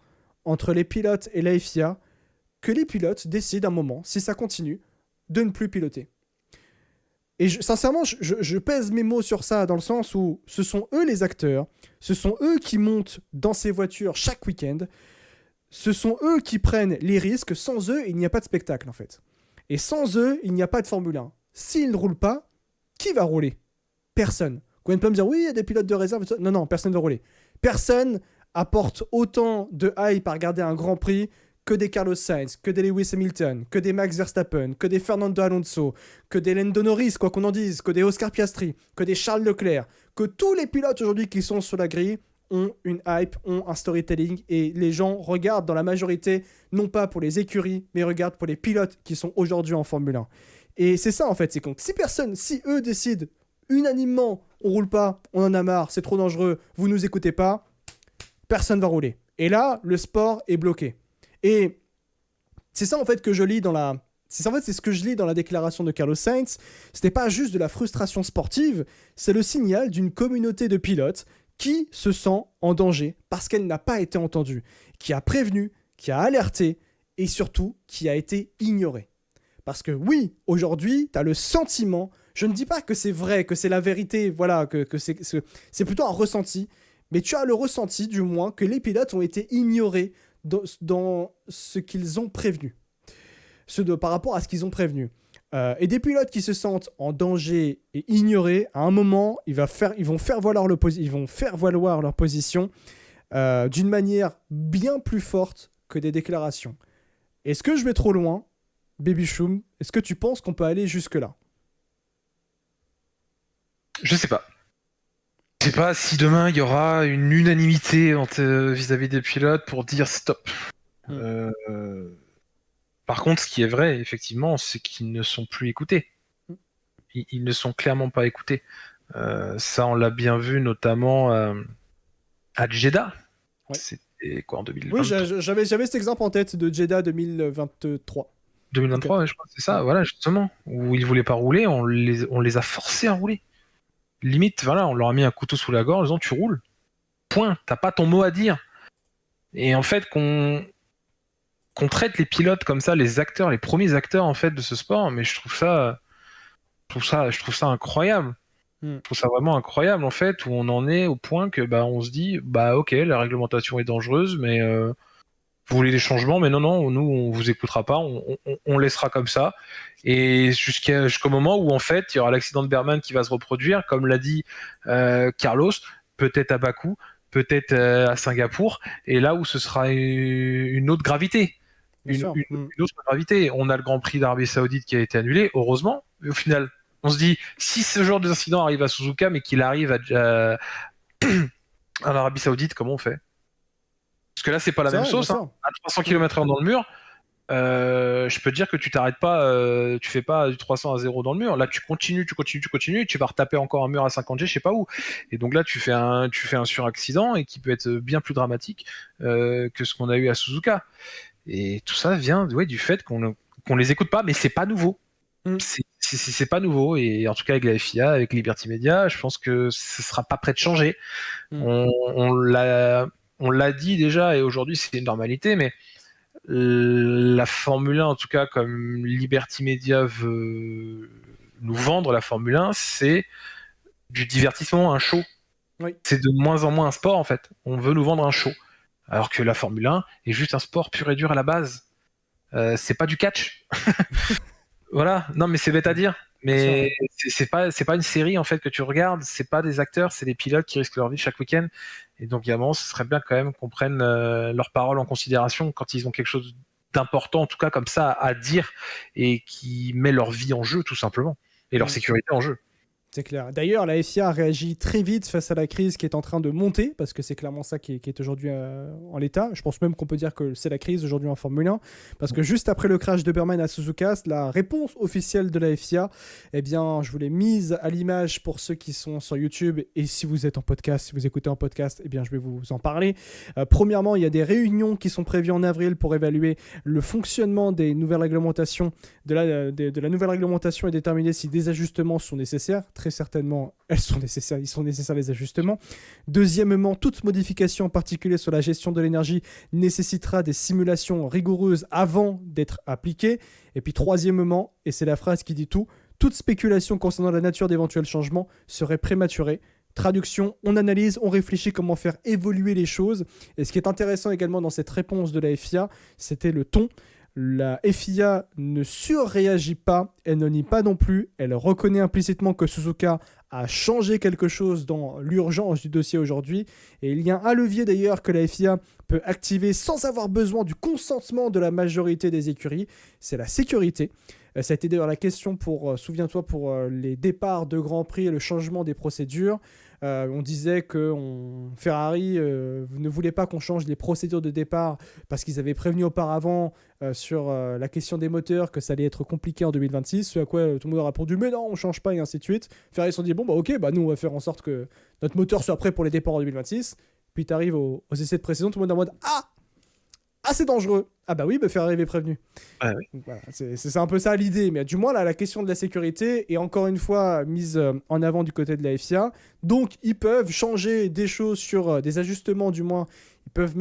entre les pilotes et la FIA que les pilotes décident à un moment, si ça continue, de ne plus piloter. Et sincèrement, je pèse mes mots sur ça dans le sens où ce sont eux les acteurs, ce sont eux qui montent dans ces voitures chaque week-end, ce sont eux qui prennent les risques. Sans eux, il n'y a pas de spectacle en fait. Et sans eux, il n'y a pas de Formule 1. S'ils ne roulent pas, qui va rouler ? Personne. Combien peut me dire oui, il y a des pilotes de réserve. Non, personne ne va rouler. Personne apporte autant de hype à regarder un Grand Prix que des Carlos Sainz, que des Lewis Hamilton, que des Max Verstappen, que des Fernando Alonso, que des Lando Norris, quoi qu'on en dise, que des Oscar Piastri, que des Charles Leclerc, que tous les pilotes aujourd'hui qui sont sur la grille ont une hype, ont un storytelling, et les gens regardent dans la majorité, non pas pour les écuries, mais regardent pour les pilotes qui sont aujourd'hui en Formule 1. Et c'est ça en fait, c'est que si eux décident unanimement, on roule pas, on en a marre, c'est trop dangereux, vous nous écoutez pas, personne va rouler. Et là, le sport est bloqué. Et c'est ça en fait que je lis c'est ce que je lis dans la déclaration de Carlos Sainz. Ce n'est pas juste de la frustration sportive, c'est le signal d'une communauté de pilotes qui se sent en danger parce qu'elle n'a pas été entendue, qui a prévenu, qui a alerté et surtout qui a été ignorée. Parce que oui, aujourd'hui, tu as le sentiment, je ne dis pas que c'est vrai, que c'est la vérité, voilà, que c'est plutôt un ressenti, mais tu as le ressenti du moins que les pilotes ont été ignorés dans ce qu'ils ont prévenu. Par rapport à ce qu'ils ont prévenu. Et des pilotes qui se sentent en danger et ignorés, à un moment, ils vont faire valoir leur position d'une manière bien plus forte que des déclarations. Est-ce que je vais trop loin, Baby Choum ? Est-ce que tu penses qu'on peut aller jusque-là ? Je sais pas. Je sais pas si demain il y aura une unanimité vis-à-vis des pilotes pour dire stop. Par contre, ce qui est vrai, effectivement, c'est qu'ils ne sont plus écoutés. Ils ne sont clairement pas écoutés. Ça, on l'a bien vu notamment à Jeddah. Ouais. C'était quoi en 2023 ? Oui, j'avais cet exemple en tête de Jeddah 2023. 2023, okay. Je crois que c'est ça, voilà, justement. Où ils voulaient pas rouler, on les a forcés à rouler. Limite, voilà, on leur a mis un couteau sous la gorge en disant tu roules. Point, t'as pas ton mot à dire. Et en fait, qu'on traite les pilotes comme ça, les acteurs, les premiers acteurs en fait de ce sport, mais je trouve ça incroyable. Je trouve ça vraiment incroyable en fait, où on en est au point que on se dit ok, la réglementation est dangereuse, mais vous voulez des changements, mais non, nous on vous écoutera pas, on laissera comme ça, et jusqu'au moment où en fait il y aura l'accident de Berman qui va se reproduire, comme l'a dit Carlos, peut-être à Bakou, peut-être à Singapour, et là où ce sera une autre gravité. Une autre gravité. On a le Grand Prix d'Arabie Saoudite qui a été annulé, heureusement, mais au final, on se dit, si ce genre d'incident arrive à Suzuka, mais qu'il arrive en Arabie Saoudite, comment on fait ? Parce que là, c'est pas la même sauce. À 300 km/h dans le mur, je peux te dire que tu t'arrêtes pas, tu fais pas du 300 à 0 dans le mur. Là, tu continues, tu vas retaper encore un mur à 50G, je sais pas où. Et donc là, tu fais un suraccident et qui peut être bien plus dramatique que ce qu'on a eu à Suzuka. Et tout ça vient du fait qu'on les écoute pas, mais c'est pas nouveau. C'est pas nouveau, et en tout cas avec la FIA, avec Liberty Media, je pense que ce sera pas prêt de changer. On l'a dit déjà, et aujourd'hui c'est une normalité, mais la Formule 1, en tout cas comme Liberty Media veut nous vendre la Formule 1, c'est du divertissement, un show. Oui. C'est de moins en moins un sport en fait. On veut nous vendre un show. Alors que la Formule 1 est juste un sport pur et dur à la base. C'est pas du catch. Voilà, non mais c'est bête à dire. Mais c'est pas une série en fait que tu regardes, c'est pas des acteurs, c'est des pilotes qui risquent leur vie chaque week-end. Et donc évidemment, ce serait bien quand même qu'on prenne leurs paroles en considération quand ils ont quelque chose d'important, en tout cas comme ça, à dire, et qui met leur vie en jeu tout simplement, et leur sécurité en jeu. C'est clair. D'ailleurs, la FIA a réagi très vite face à la crise qui est en train de monter, parce que c'est clairement ça qui est aujourd'hui en l'état. Je pense même qu'on peut dire que c'est la crise aujourd'hui en Formule 1, parce que juste après le crash d'Oberman à Suzuka, la réponse officielle de la FIA, eh bien, je vous l'ai mise à l'image pour ceux qui sont sur YouTube, et si vous êtes en podcast, si vous écoutez en podcast, eh bien, je vais vous en parler. Premièrement, il y a des réunions qui sont prévues en avril pour évaluer le fonctionnement des nouvelles réglementations, de la nouvelle réglementation, et déterminer si des ajustements sont nécessaires. Très certainement, ils sont nécessaires les ajustements. Deuxièmement, toute modification, en particulier sur la gestion de l'énergie, nécessitera des simulations rigoureuses avant d'être appliquées. Et puis troisièmement, et c'est la phrase qui dit tout, toute spéculation concernant la nature d'éventuels changements serait prématurée. Traduction, on analyse, on réfléchit comment faire évoluer les choses. Et ce qui est intéressant également dans cette réponse de la FIA, c'était le ton. La FIA ne surréagit pas, elle ne nie pas non plus, elle reconnaît implicitement que Suzuka a changé quelque chose dans l'urgence du dossier aujourd'hui, et il y a un levier d'ailleurs que la FIA peut activer sans avoir besoin du consentement de la majorité des écuries, c'est la sécurité. Ça a été d'ailleurs la question pour, souviens-toi, pour les départs de Grand Prix et le changement des procédures. On disait que Ferrari ne voulait pas qu'on change les procédures de départ parce qu'ils avaient prévenu auparavant sur la question des moteurs que ça allait être compliqué en 2026, ce à quoi tout le monde a répondu mais non on change pas et ainsi de suite. Ferrari se sont dit bon bah ok, bah nous on va faire en sorte que notre moteur soit prêt pour les départs en 2026. Puis tu arrives aux essais de précision, tout le monde est en mode ah c'est dangereux. Ah bah oui, bah Ferrari avait prévenu. Ah oui. Donc, voilà, c'est un peu ça l'idée, mais du moins là, la question de la sécurité est encore une fois mise en avant du côté de la FIA. Donc ils peuvent changer des choses sur des ajustements, du moins ils peuvent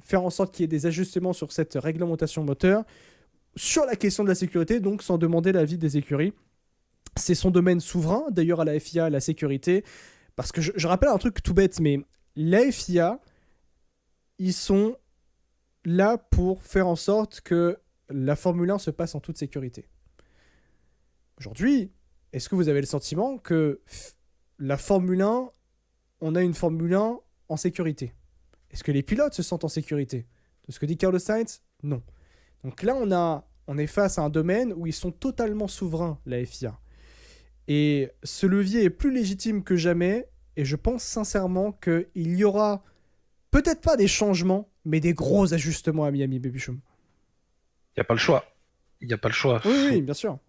faire en sorte qu'il y ait des ajustements sur cette réglementation moteur sur la question de la sécurité, donc sans demander l'avis des écuries. C'est son domaine souverain, d'ailleurs à la FIA, la sécurité, parce que je rappelle un truc tout bête, mais la FIA, ils sont là pour faire en sorte que la Formule 1 se passe en toute sécurité. Aujourd'hui, est-ce que vous avez le sentiment que la Formule 1, on a une Formule 1 en sécurité? Est-ce que les pilotes se sentent en sécurité? De ce que dit Carlos Sainz, non. Donc là, on est face à un domaine où ils sont totalement souverains, la FIA. Et ce levier est plus légitime que jamais, et je pense sincèrement qu'il y aura peut-être pas des changements, mais des gros ajustements à Miami, Baby Chum. Il n'y a pas le choix. Il n'y a pas le choix. Oui, bien sûr.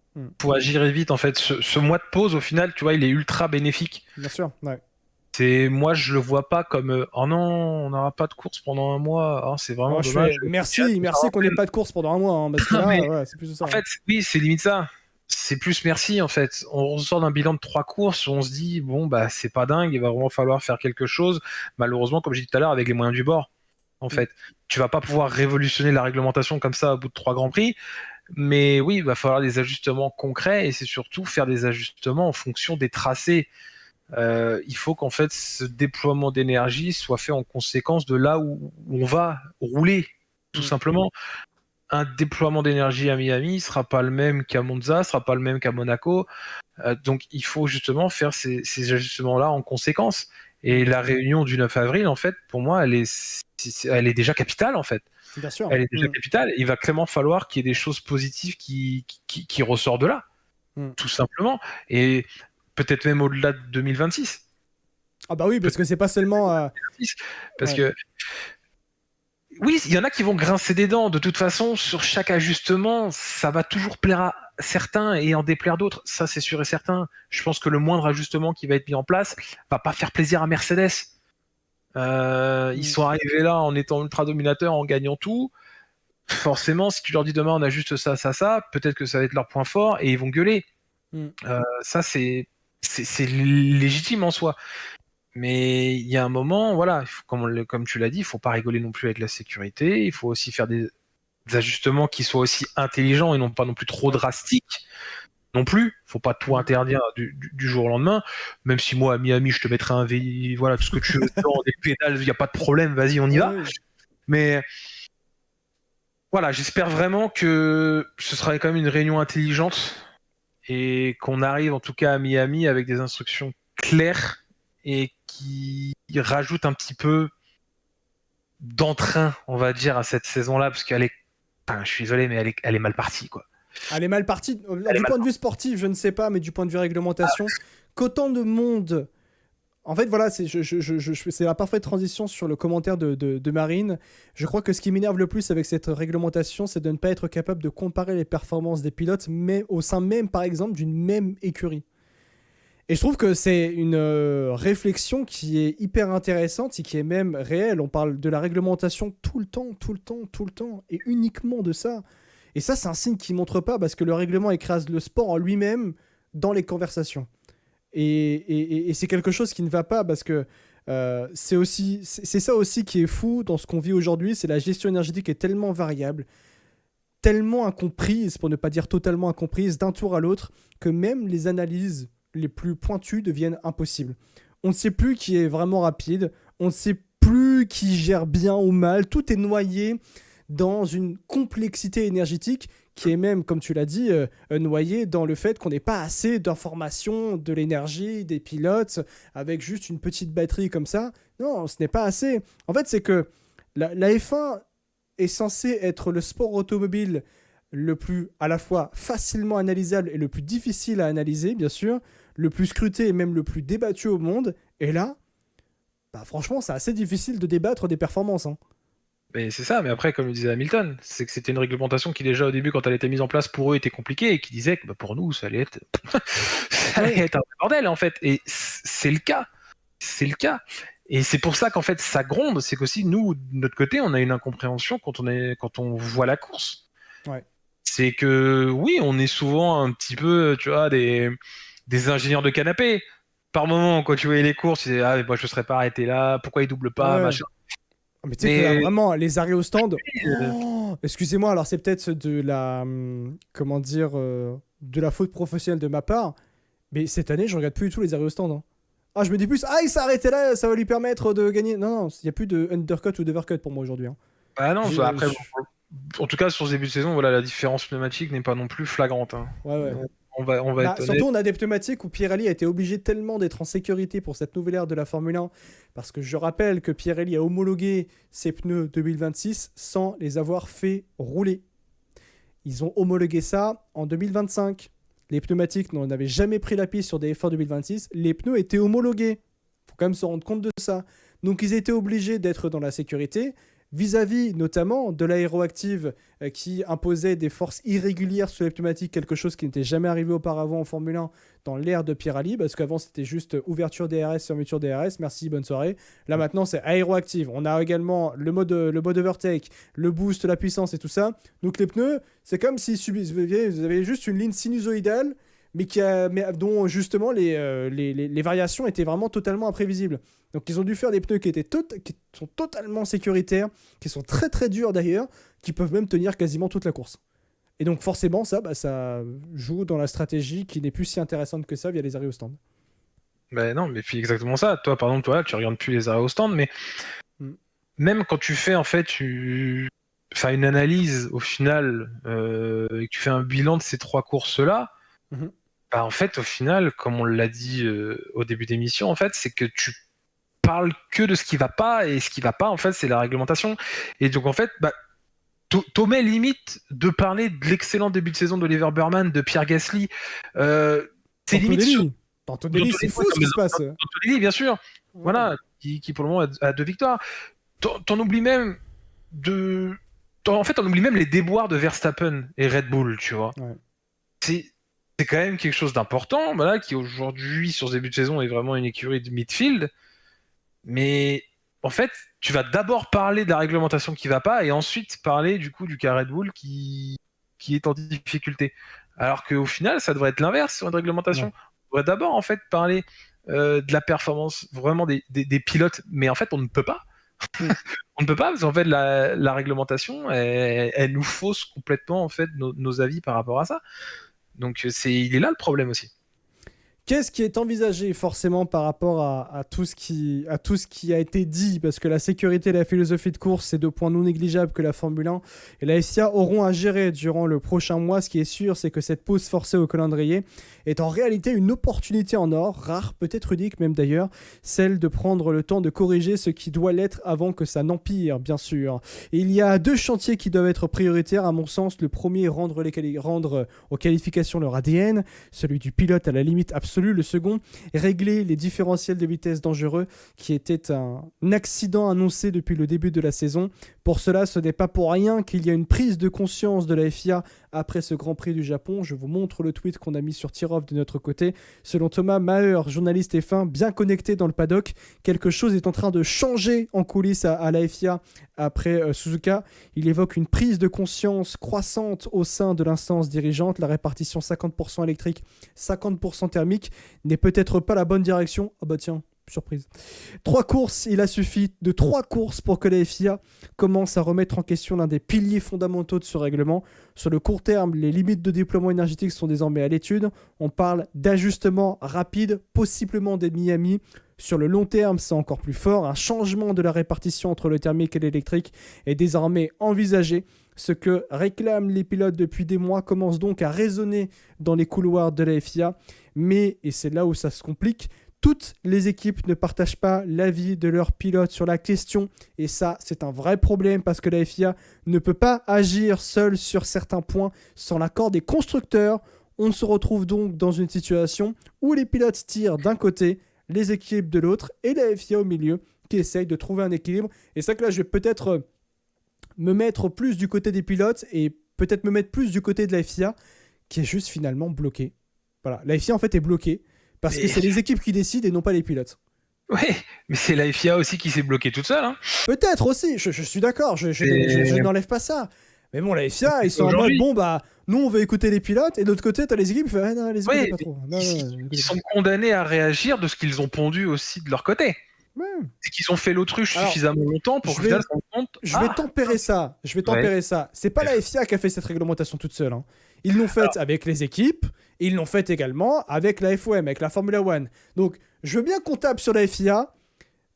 Faut agir vite, en fait. Ce mois de pause, au final, tu vois, il est ultra bénéfique. Bien sûr, ouais. Moi, je le vois pas comme oh non, on n'aura pas de course pendant un mois. Oh, c'est vraiment dommage. Merci qu'on n'ait pas de course pendant un mois, hein, parce que là, ouais, c'est plus ça. En fait, oui, c'est limite ça. C'est plus merci, en fait. On ressort d'un bilan de 3 courses, on se dit bon bah c'est pas dingue, il va vraiment falloir faire quelque chose. Malheureusement, comme j'ai dit tout à l'heure, avec les moyens du bord. En fait, tu vas pas pouvoir révolutionner la réglementation comme ça au bout de 3 grands prix, mais oui, il va falloir des ajustements concrets et c'est surtout faire des ajustements en fonction des tracés. Il faut qu'en fait ce déploiement d'énergie soit fait en conséquence de là où on va rouler, tout simplement. Un déploiement d'énergie à Miami sera pas le même qu'à Monza, sera pas le même qu'à Monaco. Donc il faut justement faire ces ajustements-là en conséquence. Et la réunion du 9 avril, en fait, pour moi, elle est déjà capitale, en fait. Bien sûr. Elle est déjà capitale. Il va clairement falloir qu'il y ait des choses positives qui ressortent de là, tout simplement. Et peut-être même au-delà de 2026. Ah bah oui, parce que c'est pas seulement... Parce que... Oui, il y en a qui vont grincer des dents. De toute façon, sur chaque ajustement, ça va toujours plaire à certains et en déplaire d'autres. Ça, c'est sûr et certain. Je pense que le moindre ajustement qui va être mis en place va pas faire plaisir à Mercedes. Ils sont arrivés là en étant ultra dominateurs, en gagnant tout. Forcément, si tu leur dis demain on ajuste ça, peut-être que ça va être leur point fort et ils vont gueuler. Ça, c'est légitime en soi. Mais il y a un moment, voilà, comme tu l'as dit, il faut pas rigoler non plus avec la sécurité. Il faut aussi faire des ajustements qui soient aussi intelligents et non pas non plus trop drastiques. Non plus, faut pas tout interdire du jour au lendemain. Même si moi à Miami, je te mettrai un VI, voilà, tout ce que tu veux dedans, des pédales, il y a pas de problème, vas-y, on y va. Mais voilà, j'espère vraiment que ce sera quand même une réunion intelligente et qu'on arrive en tout cas à Miami avec des instructions claires et qui rajoute un petit peu d'entrain, on va dire, à cette saison-là, parce qu'elle est, je suis désolé, mais elle est mal partie, quoi. Elle est mal partie. Du point de vue sportif, je ne sais pas, mais du point de vue réglementation, qu'autant de monde... En fait, voilà, c'est la parfaite transition sur le commentaire de Marine. Je crois que ce qui m'énerve le plus avec cette réglementation, c'est de ne pas être capable de comparer les performances des pilotes, mais au sein même, par exemple, d'une même écurie. Et je trouve que c'est une réflexion qui est hyper intéressante et qui est même réelle. On parle de la réglementation tout le temps, et uniquement de ça. Et ça, c'est un signe qui ne montre pas, parce que le règlement écrase le sport en lui-même dans les conversations. Et c'est quelque chose qui ne va pas, parce que c'est ça aussi qui est fou dans ce qu'on vit aujourd'hui, c'est la gestion énergétique est tellement variable, tellement incomprise, pour ne pas dire totalement incomprise, d'un tour à l'autre, que même les analyses les plus pointues deviennent impossibles. On ne sait plus qui est vraiment rapide, on ne sait plus qui gère bien ou mal, tout est noyé dans une complexité énergétique qui est même, comme tu l'as dit, noyé dans le fait qu'on n'ait pas assez d'informations, de l'énergie, des pilotes, avec juste une petite batterie comme ça. Non, ce n'est pas assez. En fait, c'est que la F1 est censée être le sport automobile le plus, à la fois, facilement analysable et le plus difficile à analyser, bien sûr, le plus scruté et même le plus débattu au monde. Et là, bah, franchement, c'est assez difficile de débattre des performances, hein. Mais c'est ça, mais après, comme le disait Hamilton, c'est que c'était une réglementation qui déjà au début, quand elle était mise en place pour eux, était compliquée et qui disait que bah, pour nous, ça allait être un bordel en fait. Et c'est le cas. C'est le cas. Et c'est pour ça qu'en fait, ça gronde. C'est qu'aussi, nous, de notre côté, on a une incompréhension quand on voit la course. Ouais. C'est que oui, on est souvent un petit peu, tu vois, des ingénieurs de canapé. Par moment, quand tu voyais les courses, tu disais, ah, mais moi, je ne serais pas arrêté là, pourquoi il double pas, machin. Mais tu sais que là, vraiment, les arrêts au stand... Oh, excusez-moi, alors c'est peut-être de la... comment dire... de la faute professionnelle de ma part, mais cette année, je regarde plus du tout les arrêts au stand. Hein. Ah, je me dis plus, il s'est arrêté là, ça va lui permettre de gagner. Non, il n'y a plus de undercut ou d'overcut pour moi aujourd'hui. Hein. Ah non, après, en tout cas, sur ce début de saison, voilà, la différence pneumatique n'est pas non plus flagrante. Hein. Ouais. On va être honnête. Surtout, on a des pneumatiques où Pirelli a été obligé tellement d'être en sécurité pour cette nouvelle ère de la Formule 1. Parce que je rappelle que Pirelli a homologué ses pneus 2026 sans les avoir fait rouler. Ils ont homologué ça en 2025. Les pneumatiques n'en avaient jamais pris la piste sur des F1 2026. Les pneus étaient homologués. Il faut quand même se rendre compte de ça. Donc, ils étaient obligés d'être dans la sécurité. Vis-à-vis notamment de l'aéroactive qui imposait des forces irrégulières sur les pneumatiques, quelque chose qui n'était jamais arrivé auparavant en Formule 1 dans l'ère de Pirelli, parce qu'avant c'était juste ouverture DRS, fermeture DRS, merci, bonne soirée. Là maintenant c'est aéroactive, on a également le mode overtake, le boost, la puissance et tout ça. Donc les pneus, c'est comme si vous avez juste une ligne sinusoïdale, mais dont justement les variations étaient vraiment totalement imprévisibles. Donc ils ont dû faire des pneus qui sont totalement sécuritaires, qui sont très très durs d'ailleurs, qui peuvent même tenir quasiment toute la course. Et donc forcément ça joue dans la stratégie qui n'est plus si intéressante que ça via les arrêts au stand. Ben non, mais puis exactement ça. Toi par exemple, tu regardes plus les arrêts au stand, mais même quand tu fais en fait une analyse au final, et que tu fais un bilan de ces 3 courses-là, bah, en fait, au final, comme on l'a dit au début d'émission, en fait, c'est que tu parles que de ce qui va pas, et ce qui va pas, en fait, c'est la réglementation. Et donc, en fait, t'omets limite de parler de l'excellent début de saison d'Oliver Burman, de Pierre Gasly. C'est limite. Antonelli, c'est fou ce qui se passe. Antonelli, bien sûr. Voilà, qui pour le moment a 2 victoires. T'en oublies même En fait, on oublie même les déboires de Verstappen et Red Bull, tu vois. Ouais. C'est quand même quelque chose d'important, voilà, qui aujourd'hui, sur ce début de saison, est vraiment une écurie de midfield. Mais en fait, tu vas d'abord parler de la réglementation qui va pas, et ensuite parler du coup du cas Red Bull qui est en difficulté. Alors qu'au final, ça devrait être l'inverse sur une réglementation. Ouais. On devrait d'abord en fait parler de la performance vraiment des pilotes, mais en fait, on ne peut pas. On ne peut pas, parce qu'en fait, la réglementation, elle nous fausse complètement en fait nos avis par rapport à ça. Donc il est là le problème aussi. Qu'est-ce qui est envisagé forcément par rapport à tout ce qui a été dit, parce que la sécurité et la philosophie de course, c'est 2 points non négligeables que la Formule 1 et la FIA auront à gérer durant le prochain mois. Ce qui est sûr, c'est que cette pause forcée au calendrier est en réalité une opportunité en or, rare, peut-être unique même d'ailleurs, celle de prendre le temps de corriger ce qui doit l'être avant que ça n'empire, bien sûr. Et il y a 2 chantiers qui doivent être prioritaires, à mon sens. Le premier, rendre aux qualifications leur ADN, celui du pilote à la limite absolue. Le second, régler les différentiels de vitesse dangereux, qui était un accident annoncé depuis le début de la saison. Pour cela, ce n'est pas pour rien qu'il y a une prise de conscience de la FIA après ce Grand Prix du Japon. Je vous montre le tweet qu'on a mis sur Tirov de notre côté. Selon Thomas Maher, journaliste F1 bien connecté dans le paddock, quelque chose est en train de changer en coulisses à la FIA après Suzuka. Il évoque une prise de conscience croissante au sein de l'instance dirigeante. La répartition 50% électrique, 50% thermique n'est peut-être pas la bonne direction. Ah bah tiens, surprise. 3 courses, il a suffi de 3 courses pour que la FIA commence à remettre en question l'un des piliers fondamentaux de ce règlement. Sur le court terme, les limites de déploiement énergétique sont désormais à l'étude. On parle d'ajustement rapide, possiblement des Miami. Sur le long terme, c'est encore plus fort. Un changement de la répartition entre le thermique et l'électrique est désormais envisagé. Ce que réclament les pilotes depuis des mois commence donc à résonner dans les couloirs de la FIA. Mais, et c'est là où ça se complique, toutes les équipes ne partagent pas l'avis de leurs pilotes sur la question. Et ça, c'est un vrai problème parce que la FIA ne peut pas agir seule sur certains points sans l'accord des constructeurs. On se retrouve donc dans une situation où les pilotes tirent d'un côté, les équipes de l'autre et la FIA au milieu qui essaye de trouver un équilibre. Et c'est que là, je vais peut-être me mettre plus du côté des pilotes et peut-être me mettre plus du côté de la FIA qui est juste finalement bloquée. Voilà, la FIA en fait est bloquée parce que c'est les équipes qui décident et non pas les pilotes. Ouais, mais c'est la FIA aussi qui s'est bloquée toute seule. Hein. Peut-être aussi, je suis d'accord, je n'enlève pas ça. Mais bon, la FIA, ils sont en mode, bon bah, nous on veut écouter les pilotes, et de l'autre côté, t'as les équipes qui font, non, les écoutez pas trop. Non, ils sont condamnés à réagir de ce qu'ils ont pondu aussi de leur côté. Ouais. C'est qu'ils ont fait l'autruche suffisamment longtemps pour que je se rende compte. Je vais tempérer ça. C'est pas la FIA qui a fait cette réglementation toute seule. Hein. Ils l'ont faite avec les équipes, et ils l'ont faite également avec la FOM, avec la Formula One. Donc, je veux bien qu'on tape sur la FIA,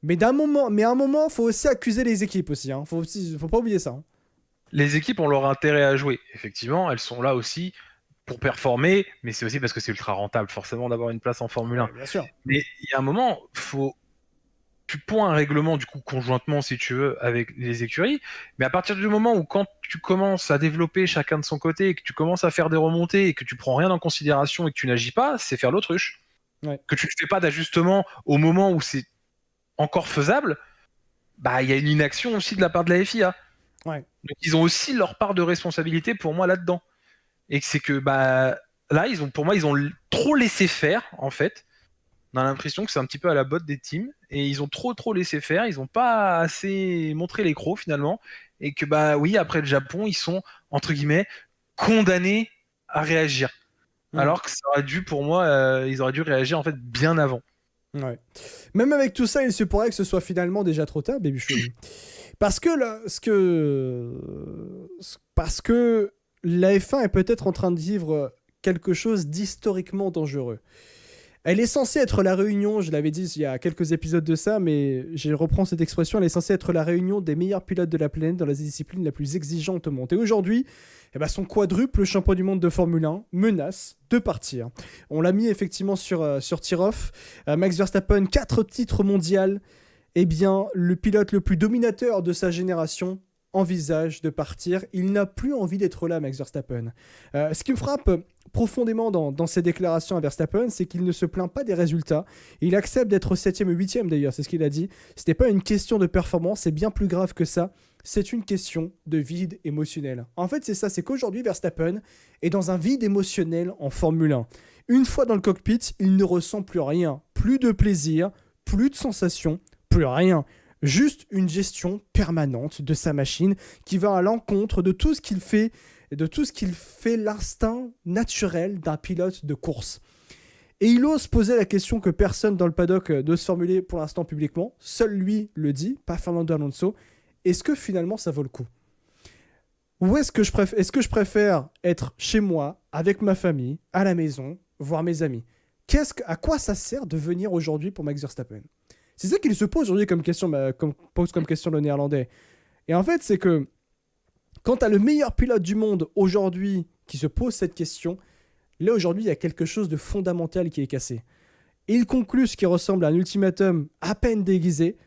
mais à un moment, faut aussi accuser les équipes aussi. Hein. Faut pas oublier ça. Hein. Les équipes ont leur intérêt à jouer. Effectivement, elles sont là aussi pour performer, mais c'est aussi parce que c'est ultra rentable, forcément, d'avoir une place en Formule 1. Ouais, bien sûr. Mais il y a un moment, tu ponds un règlement, du coup, conjointement, si tu veux, avec les écuries, mais à partir du moment où, quand tu commences à développer chacun de son côté, et que tu commences à faire des remontées, et que tu prends rien en considération, et que tu n'agis pas, c'est faire l'autruche. Ouais. Que tu ne fais pas d'ajustement au moment où c'est encore faisable, bah, il y a une inaction aussi de la part de la FIA. Ouais. Donc ils ont aussi leur part de responsabilité pour moi là-dedans. Et c'est que là, pour moi, ils ont trop laissé faire, en fait. On a l'impression que c'est un petit peu à la botte des teams. Et ils ont trop laissé faire. Ils n'ont pas assez montré les crocs, finalement. Et que, oui, après le Japon, ils sont, entre guillemets, condamnés à réagir. Alors que ça aurait dû, pour moi, ils auraient dû réagir, en fait, bien avant. Ouais. Même avec tout ça, il se pourrait que ce soit finalement déjà trop tard, Baby Chou. Parce que la F1 est peut-être en train de vivre quelque chose d'historiquement dangereux. Elle est censée être la réunion, je l'avais dit il y a quelques épisodes de ça, mais je reprends cette expression, elle est censée être la réunion des meilleurs pilotes de la planète dans la discipline la plus exigeante au monde. Et aujourd'hui, son quadruple champion du monde de Formule 1 menace de partir. On l'a mis effectivement sur Tirov. Max Verstappen, 4 titres mondiaux. Le pilote le plus dominateur de sa génération envisage de partir. Il n'a plus envie d'être là, Max Verstappen. Ce qui me frappe profondément dans ses déclarations à Verstappen, c'est qu'il ne se plaint pas des résultats. Il accepte d'être 7e ou 8e d'ailleurs, c'est ce qu'il a dit. Ce n'est pas une question de performance, c'est bien plus grave que ça. C'est une question de vide émotionnel. En fait, c'est ça, c'est qu'aujourd'hui, Verstappen est dans un vide émotionnel en Formule 1. Une fois dans le cockpit, il ne ressent plus rien. Plus de plaisir, plus de sensations, plus rien. Juste une gestion permanente de sa machine qui va à l'encontre de tout ce qu'il fait, l'instinct naturel d'un pilote de course. Et il ose poser la question que personne dans le paddock n'ose formuler pour l'instant publiquement. Seul lui le dit, pas Fernando Alonso. Est-ce que finalement ça vaut le coup ? Ou est-ce que je préfère être chez moi, avec ma famille, à la maison, voir mes amis ? À quoi ça sert de venir aujourd'hui pour Max Verstappen ? C'est ça qu'il se pose aujourd'hui comme question le néerlandais. Et en fait, c'est que quand tu as le meilleur pilote du monde aujourd'hui qui se pose cette question, Là, aujourd'hui, il y a quelque chose de fondamental qui est cassé. Il conclut ce qui ressemble à un ultimatum à peine déguisé.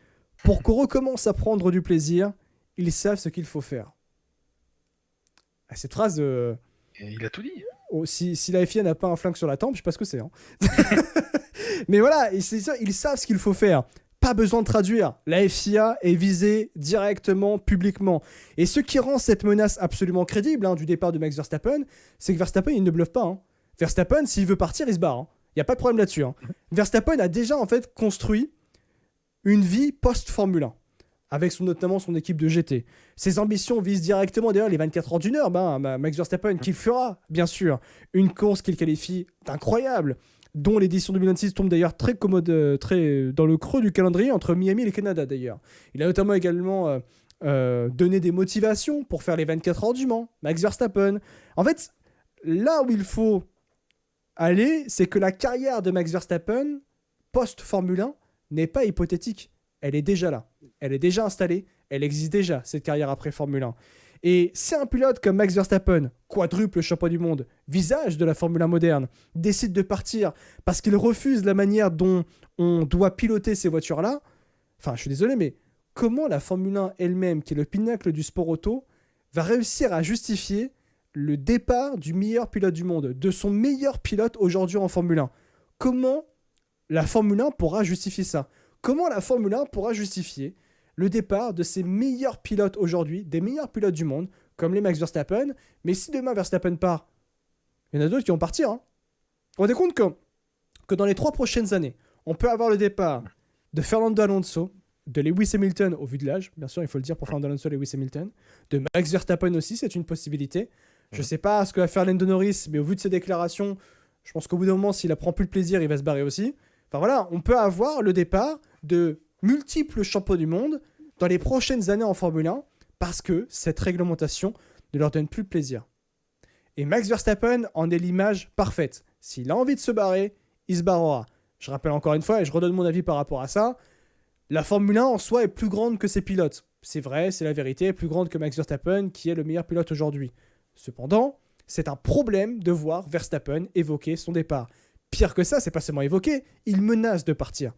Pour qu'on recommence à prendre du plaisir, ils savent ce qu'il faut faire. Cette phrase... Et il a tout dit. Oh, si la FIA n'a pas un flingue sur la tempe, je sais pas ce que c'est. Hein. Mais voilà, ils savent ce qu'il faut faire. Pas besoin de traduire. La FIA est visée directement, publiquement. Et ce qui rend cette menace absolument crédible du départ de Max Verstappen, c'est que Verstappen, il ne bluffe pas. Hein. Verstappen, s'il veut partir, il se barre. Il n'y a pas de problème là-dessus. Hein. Verstappen a déjà en fait construit une vie post-Formule 1, avec notamment son équipe de GT. Ses ambitions visent directement d'ailleurs les 24 heures du Nord. Max Verstappen, qu'il fera, bien sûr, une course qu'il qualifie d'incroyable, dont l'édition 2026 tombe d'ailleurs très commode, très dans le creux du calendrier entre Miami et le Canada d'ailleurs. Il a notamment également donné des motivations pour faire les 24 heures du Mans, Max Verstappen. En fait, là où il faut aller, c'est que la carrière de Max Verstappen, post-Formule 1, n'est pas hypothétique. Elle est déjà là. Elle est déjà installée. Elle existe déjà, cette carrière après Formule 1. Et si un pilote comme Max Verstappen, quadruple champion du monde, visage de la Formule 1 moderne, décide de partir parce qu'il refuse la manière dont on doit piloter ces voitures-là, enfin, je suis désolé, mais comment la Formule 1 elle-même, qui est le pinacle du sport auto, va réussir à justifier le départ du meilleur pilote du monde, de son meilleur pilote aujourd'hui en Formule 1? Comment la Formule 1 pourra justifier ça? Comment la Formule 1 pourra justifier le départ de ses meilleurs pilotes aujourd'hui, des meilleurs pilotes du monde, comme les Max Verstappen? Mais si demain Verstappen part, il y en a d'autres qui vont partir. Hein. Vous vous rendez compte que dans les 3 prochaines années, on peut avoir le départ de Fernando Alonso, de Lewis Hamilton, au vu de l'âge, bien sûr, il faut le dire pour Fernando Alonso et Lewis Hamilton, de Max Verstappen aussi, c'est une possibilité. Je ne sais pas ce que va faire Lando Norris, mais au vu de ses déclarations, je pense qu'au bout d'un moment, s'il apprend plus le plaisir, il va se barrer aussi. Enfin voilà, on peut avoir le départ de multiples champions du monde dans les prochaines années en Formule 1 parce que cette réglementation ne leur donne plus de plaisir. Et Max Verstappen en est l'image parfaite. S'il a envie de se barrer, il se barrera. Je rappelle encore une fois, et je redonne mon avis par rapport à ça, la Formule 1 en soi est plus grande que ses pilotes. C'est vrai, c'est la vérité, est plus grande que Max Verstappen qui est le meilleur pilote aujourd'hui. Cependant, c'est un problème de voir Verstappen évoquer son départ. Pire que ça, c'est pas seulement évoqué, il menace de partir.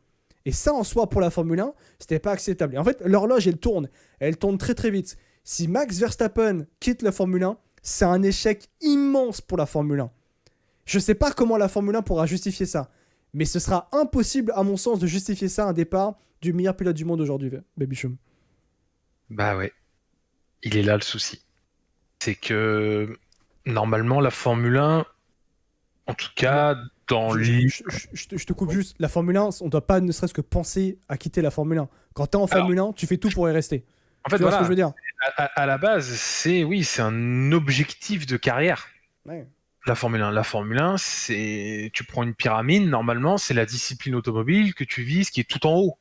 Et ça, en soi, pour la Formule 1, c'était pas acceptable. Et en fait, l'horloge, elle tourne très très vite. Si Max Verstappen quitte la Formule 1, c'est un échec immense pour la Formule 1. Je sais pas comment la Formule 1 pourra justifier ça, mais ce sera impossible, à mon sens, de justifier ça un départ du meilleur pilote du monde aujourd'hui, Baby Chum. Bah ouais, il est là le souci. C'est que, normalement, la Formule 1, en tout cas, dans je te coupe juste. La Formule 1, on doit pas ne serait-ce que penser à quitter la Formule 1. Quand t'es en Formule 1, tu fais tout pour y rester. En fait, tu vois voilà, ce que je veux dire? à la base, c'est un objectif de carrière. Ouais. La Formule 1, tu prends une pyramide, normalement, c'est la discipline automobile que tu vises qui est tout en haut.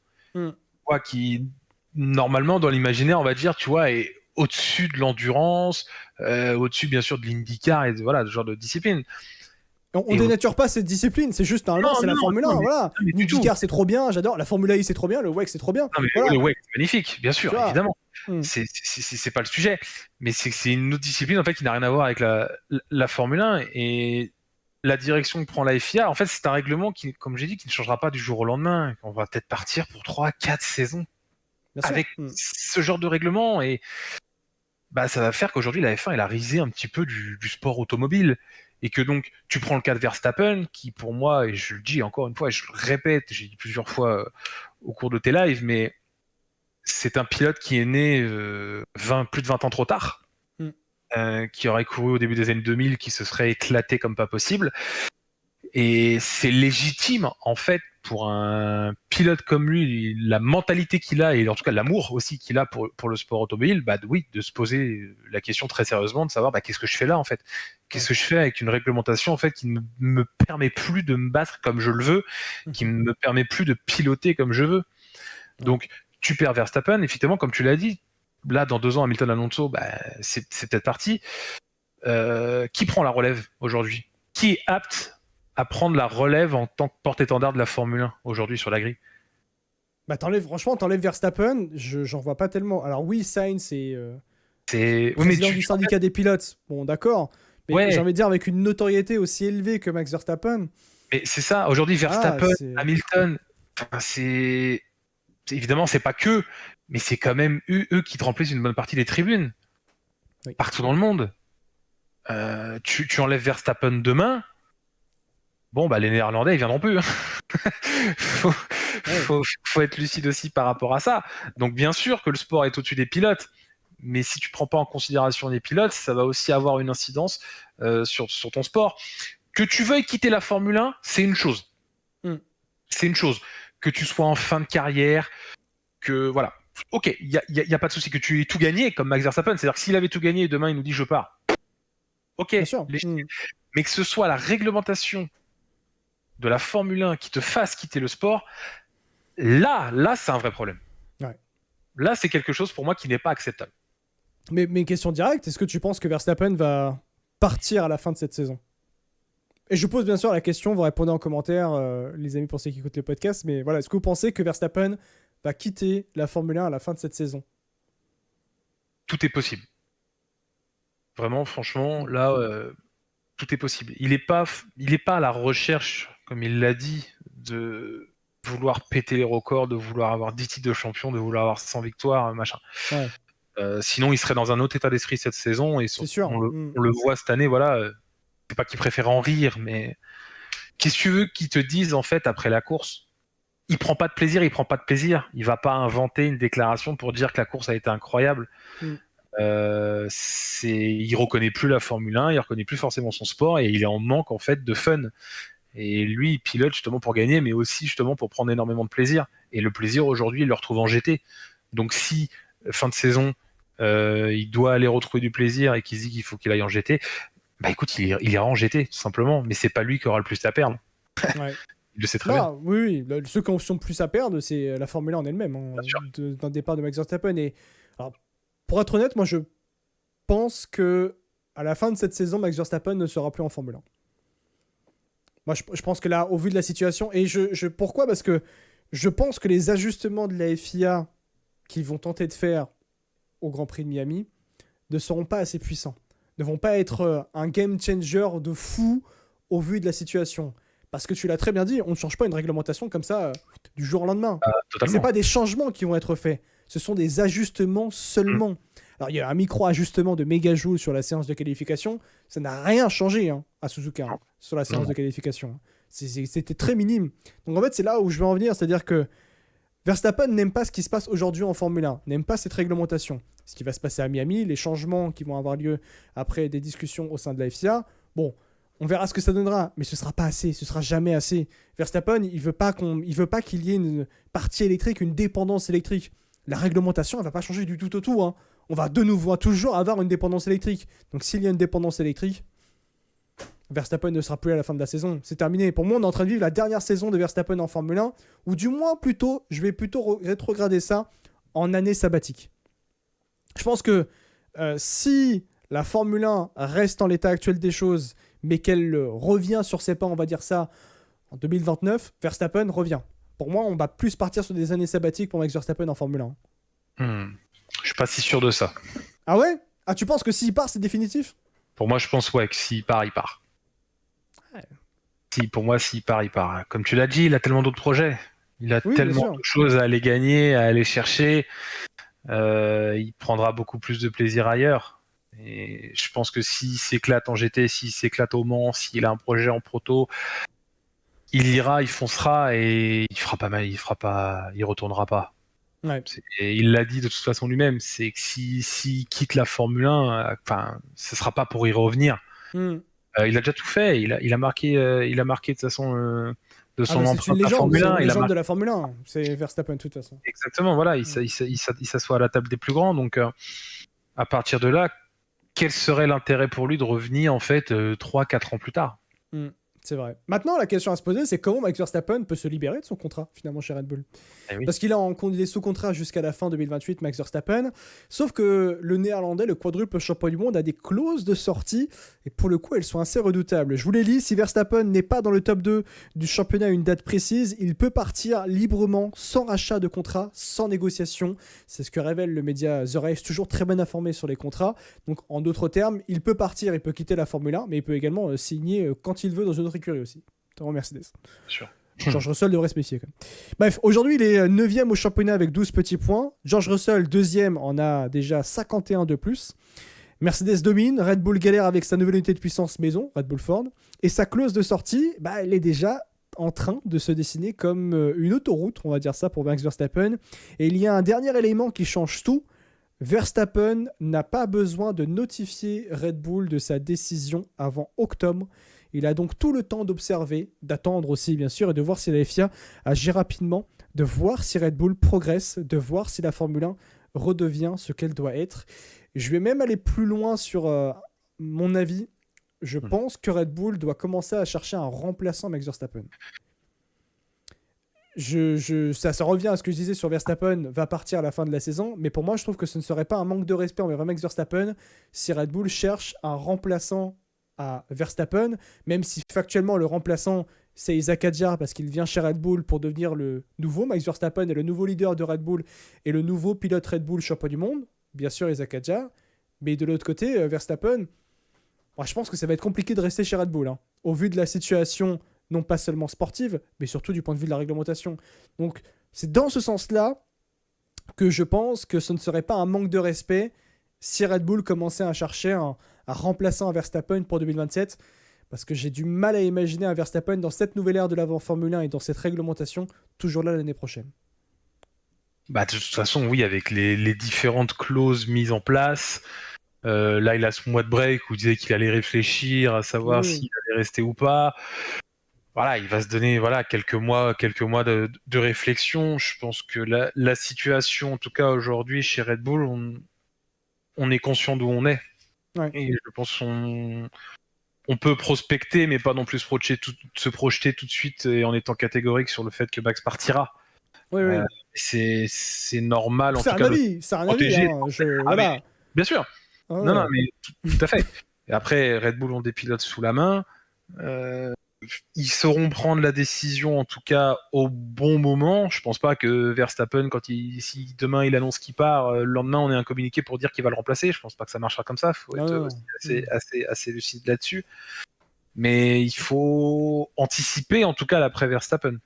Qui, normalement, dans l'imaginaire, on va dire, tu vois, est au-dessus de l'endurance, au-dessus, bien sûr, de l'IndyCar et de ce genre de discipline. On dénature pas cette discipline, c'est juste normalement, c'est la Formule 1, voilà. L'IndyCar, c'est trop bien, j'adore. La Formule 1, c'est trop bien, le WEC, c'est trop bien. Non, mais voilà. le WEC, c'est magnifique, bien sûr, évidemment. C'est pas le sujet, mais c'est une autre discipline en fait qui n'a rien à voir avec la Formule 1 et la direction que prend la FIA. En fait, c'est un règlement qui, comme j'ai dit, qui ne changera pas du jour au lendemain. On va peut-être partir pour 3-4 saisons avec ce genre de règlement et ça va faire qu'aujourd'hui la F1 elle a risé un petit peu du sport automobile et que donc tu prends le cas de Verstappen qui pour moi, et je le dis encore une fois et je le répète, j'ai dit plusieurs fois au cours de tes lives, mais c'est un pilote qui est né plus de 20 ans trop tard, qui aurait couru au début des années 2000, qui se serait éclaté comme pas possible. Et c'est légitime, en fait, pour un pilote comme lui, la mentalité qu'il a, et en tout cas l'amour aussi qu'il a pour le sport automobile, oui, de se poser la question très sérieusement, de savoir qu'est-ce que je fais là, en fait. Qu'est-ce que je fais avec une réglementation en fait, qui ne me permet plus de me battre comme je le veux, qui ne me permet plus de piloter comme je veux. Donc, tu perds Verstappen, effectivement, comme tu l'as dit, là, dans 2 ans, Hamilton Alonso, c'est peut-être parti. Qui prend la relève aujourd'hui? Qui est apte à prendre la relève en tant que porte-étendard de la Formule 1 aujourd'hui sur la grille? T'enlèves Verstappen, j'en vois pas tellement. Alors oui, Sainz, c'est président du syndicat des pilotes. Bon, d'accord. Mais j'ai Ouais, envie de dire, avec une notoriété aussi élevée que Max Verstappen, mais c'est ça. Aujourd'hui, Verstappen, c'est. Hamilton, enfin, évidemment, c'est pas que, mais c'est quand même eux qui te remplissent une bonne partie des tribunes Oui. partout dans le monde. Tu enlèves Verstappen demain, bon, bah les Néerlandais, ils viendront plus. faut, Ouais. faut être lucide aussi par rapport à ça. Donc, bien sûr que le sport est au-dessus des pilotes, mais si tu prends pas en considération les pilotes, ça va aussi avoir une incidence sur ton sport. Que tu veuilles quitter la Formule 1, c'est une chose. Mm. C'est une chose. Que tu sois en fin de carrière, que voilà. Ok, y a pas de souci que tu aies tout gagné comme Max Verstappen. C'est-à-dire que s'il avait tout gagné et demain il nous dit je pars. Ok, Bien sûr. mais que ce soit la réglementation de la Formule 1 qui te fasse quitter le sport, là c'est un vrai problème. Ouais. Là, c'est quelque chose pour moi qui n'est pas acceptable. Mais question directe, est-ce que tu penses que Verstappen va partir à la fin de cette saison? Et je pose bien sûr la question, vous répondez en commentaire, les amis, pour ceux qui écoutent le podcast, mais voilà, est-ce que vous pensez que Verstappen va quitter la Formule 1 à la fin de cette saison? Tout est possible. Vraiment, franchement, là, tout est possible. Il n'est pas à la recherche, comme il l'a dit, de vouloir péter les records, de vouloir avoir 10 titres de champion, de vouloir avoir 100 victoires, machin. Ouais. Sinon, il serait dans un autre état d'esprit cette saison, et C'est sûr. on le voit cette année, voilà. C'est pas qu'il préfère en rire, mais qu'est-ce que tu veux qu'ils te disent, en fait, après la course? Il prend pas de plaisir, il prend pas de plaisir. Il va pas inventer une déclaration pour dire que la course a été incroyable. Mm. Il reconnaît plus la Formule 1, il reconnaît plus forcément son sport et il est en manque en fait de fun. Et lui, il pilote justement pour gagner, mais aussi justement pour prendre énormément de plaisir. Et le plaisir aujourd'hui, il le retrouve en GT. Donc si fin de saison, il doit aller retrouver du plaisir et qu'il se dit qu'il faut qu'il aille en GT, bah écoute, il ira en GT tout simplement. Mais c'est pas lui qui aura le plus à perdre. Ouais. Il le sait très bien. Non, oui, oui. Ceux qui ont plus à perdre, c'est la Formule 1 en elle-même, hein, Bien sûr. d'un départ de Max Verstappen. Et alors, pour être honnête, moi je pense que à la fin de cette saison, Max Verstappen ne sera plus en Formule 1. Moi, je pense que là, au vu de la situation, et pourquoi? Parce que je pense que les ajustements de la FIA qu'ils vont tenter de faire au Grand Prix de Miami ne seront pas assez puissants, ne vont pas être un game changer de fou au vu de la situation. Parce que tu l'as très bien dit, on ne change pas une réglementation comme ça du jour au lendemain. Ce Totalement. pas des changements qui vont être faits, ce sont des ajustements seulement. Alors il y a un micro-ajustement de mégajoules sur la séance de qualification, ça n'a rien changé à Suzuka sur la séance de qualification. C'était très minime. Donc en fait c'est là où je veux en venir, c'est-à-dire que Verstappen n'aime pas ce qui se passe aujourd'hui en Formule 1, n'aime pas cette réglementation. Ce qui va se passer à Miami, les changements qui vont avoir lieu après des discussions au sein de la FIA, bon, on verra ce que ça donnera, mais ce sera pas assez, ce sera jamais assez. Verstappen, il veut pas qu'il y ait une partie électrique, une dépendance électrique. La réglementation, elle va pas changer du tout au tout. Hein. On va de nouveau toujours avoir une dépendance électrique. Donc s'il y a une dépendance électrique, Verstappen ne sera plus à la fin de la saison. C'est terminé. Pour moi, on est en train de vivre la dernière saison de Verstappen en Formule 1, ou du moins plutôt, je vais plutôt rétrograder ça en année sabbatique. Je pense que si la Formule 1 reste en l'état actuel des choses, mais qu'elle revient sur ses pas, on va dire ça, en 2029, Verstappen revient. Pour moi, on va plus partir sur des années sabbatiques pour Max Verstappen en Formule 1. Je suis pas si sûr de ça. Ah ouais? Ah, tu penses que s'il part, c'est définitif? Pour moi, je pense que s'il part, il part. Ouais. Pour moi, s'il part, il part. Comme tu l'as dit, il a tellement d'autres projets. Il a tellement de choses à aller gagner, à aller chercher. Il prendra beaucoup plus de plaisir ailleurs. Et je pense que s'il s'éclate en GT, s'il s'éclate au Mans, s'il a un projet en proto, il ira, il foncera et il fera pas mal, il retournera pas. Ouais. Et il l'a dit de toute façon lui-même, c'est que s'il quitte la Formule 1, ce sera pas pour y revenir. Il a déjà tout fait, il a marqué de toute façon de son empreinte à Formule 1. C'est une légende de la Formule 1, c'est Verstappen de toute façon. Exactement, voilà, il s'assoit à la table des plus grands, donc à partir de là, quel serait l'intérêt pour lui de revenir en fait 3-4 ans plus tard? C'est vrai. Maintenant, la question à se poser, c'est comment Max Verstappen peut se libérer de son contrat, finalement, chez Red Bull. Eh oui. Parce qu'il est sous contrat jusqu'à la fin 2028, Max Verstappen. Sauf que le néerlandais, le quadruple champion du monde, a des clauses de sortie. Et pour le coup, elles sont assez redoutables. Je vous les lis. Si Verstappen n'est pas dans le top 2 du championnat à une date précise, il peut partir librement, sans rachat de contrat, sans négociation. C'est ce que révèle le média The Race, toujours très bien informé sur les contrats. Donc, en d'autres termes, il peut partir, il peut quitter la Formule 1, mais il peut également signer quand il veut dans une autre écurie aussi, notamment Mercedes. Sûr. George Russell devrait se méfier quand même. Bref, aujourd'hui il est 9ème au championnat avec 12 petits points. George Russell, 2ème, en a déjà 51 de plus. Mercedes domine, Red Bull galère avec sa nouvelle unité de puissance maison, Red Bull Ford. Et sa clause de sortie, elle est déjà en train de se dessiner comme une autoroute, on va dire ça, pour Max Verstappen. Et il y a un dernier élément qui change tout. Verstappen n'a pas besoin de notifier Red Bull de sa décision avant octobre. Il a donc tout le temps d'observer, d'attendre aussi bien sûr, et de voir si la FIA agit rapidement, de voir si Red Bull progresse, de voir si la Formule 1 redevient ce qu'elle doit être. Je vais même aller plus loin sur mon avis. Je pense que Red Bull doit commencer à chercher un remplaçant à Max Verstappen. Ça revient à ce que je disais sur Verstappen va partir à la fin de la saison, mais pour moi je trouve que ce ne serait pas un manque de respect envers Max Verstappen si Red Bull cherche un remplaçant à Verstappen, même si factuellement le remplaçant c'est Isaac Hadjar parce qu'il vient chez Red Bull pour devenir le nouveau Max Verstappen et le nouveau leader de Red Bull et le nouveau pilote Red Bull champion du monde, bien sûr Isaac Hadjar, mais de l'autre côté Verstappen, je pense que ça va être compliqué de rester chez Red Bull, hein, au vu de la situation non pas seulement sportive, mais surtout du point de vue de la réglementation. Donc c'est dans ce sens-là que je pense que ce ne serait pas un manque de respect si Red Bull commençait à chercher un remplaçant à Verstappen pour 2027, parce que j'ai du mal à imaginer un Verstappen dans cette nouvelle ère de l'avant Formule 1 et dans cette réglementation, toujours là l'année prochaine. De toute façon, oui, avec les différentes clauses mises en place, là il a ce mois de break où il disait qu'il allait réfléchir à savoir s'il allait rester ou pas. Voilà, il va se donner quelques mois de réflexion. Je pense que la situation, en tout cas aujourd'hui chez Red Bull, on est conscient d'où on est. Ouais. Et je pense qu'on peut prospecter, mais pas non plus se projeter tout de suite et en étant catégorique sur le fait que Max partira. Oui. C'est normal, en tout cas. C'est un avis, hein. Voilà. Bien sûr. Ah ouais. Non, mais tout à fait. Et après, Red Bull ont des pilotes sous la main. Ils sauront prendre la décision, en tout cas, au bon moment. Je pense pas que Verstappen, si demain il annonce qu'il part, le lendemain on ait un communiqué pour dire qu'il va le remplacer. Je pense pas que ça marchera comme ça. Il faut être assez lucide là-dessus. Mais il faut anticiper, en tout cas, l'après Verstappen.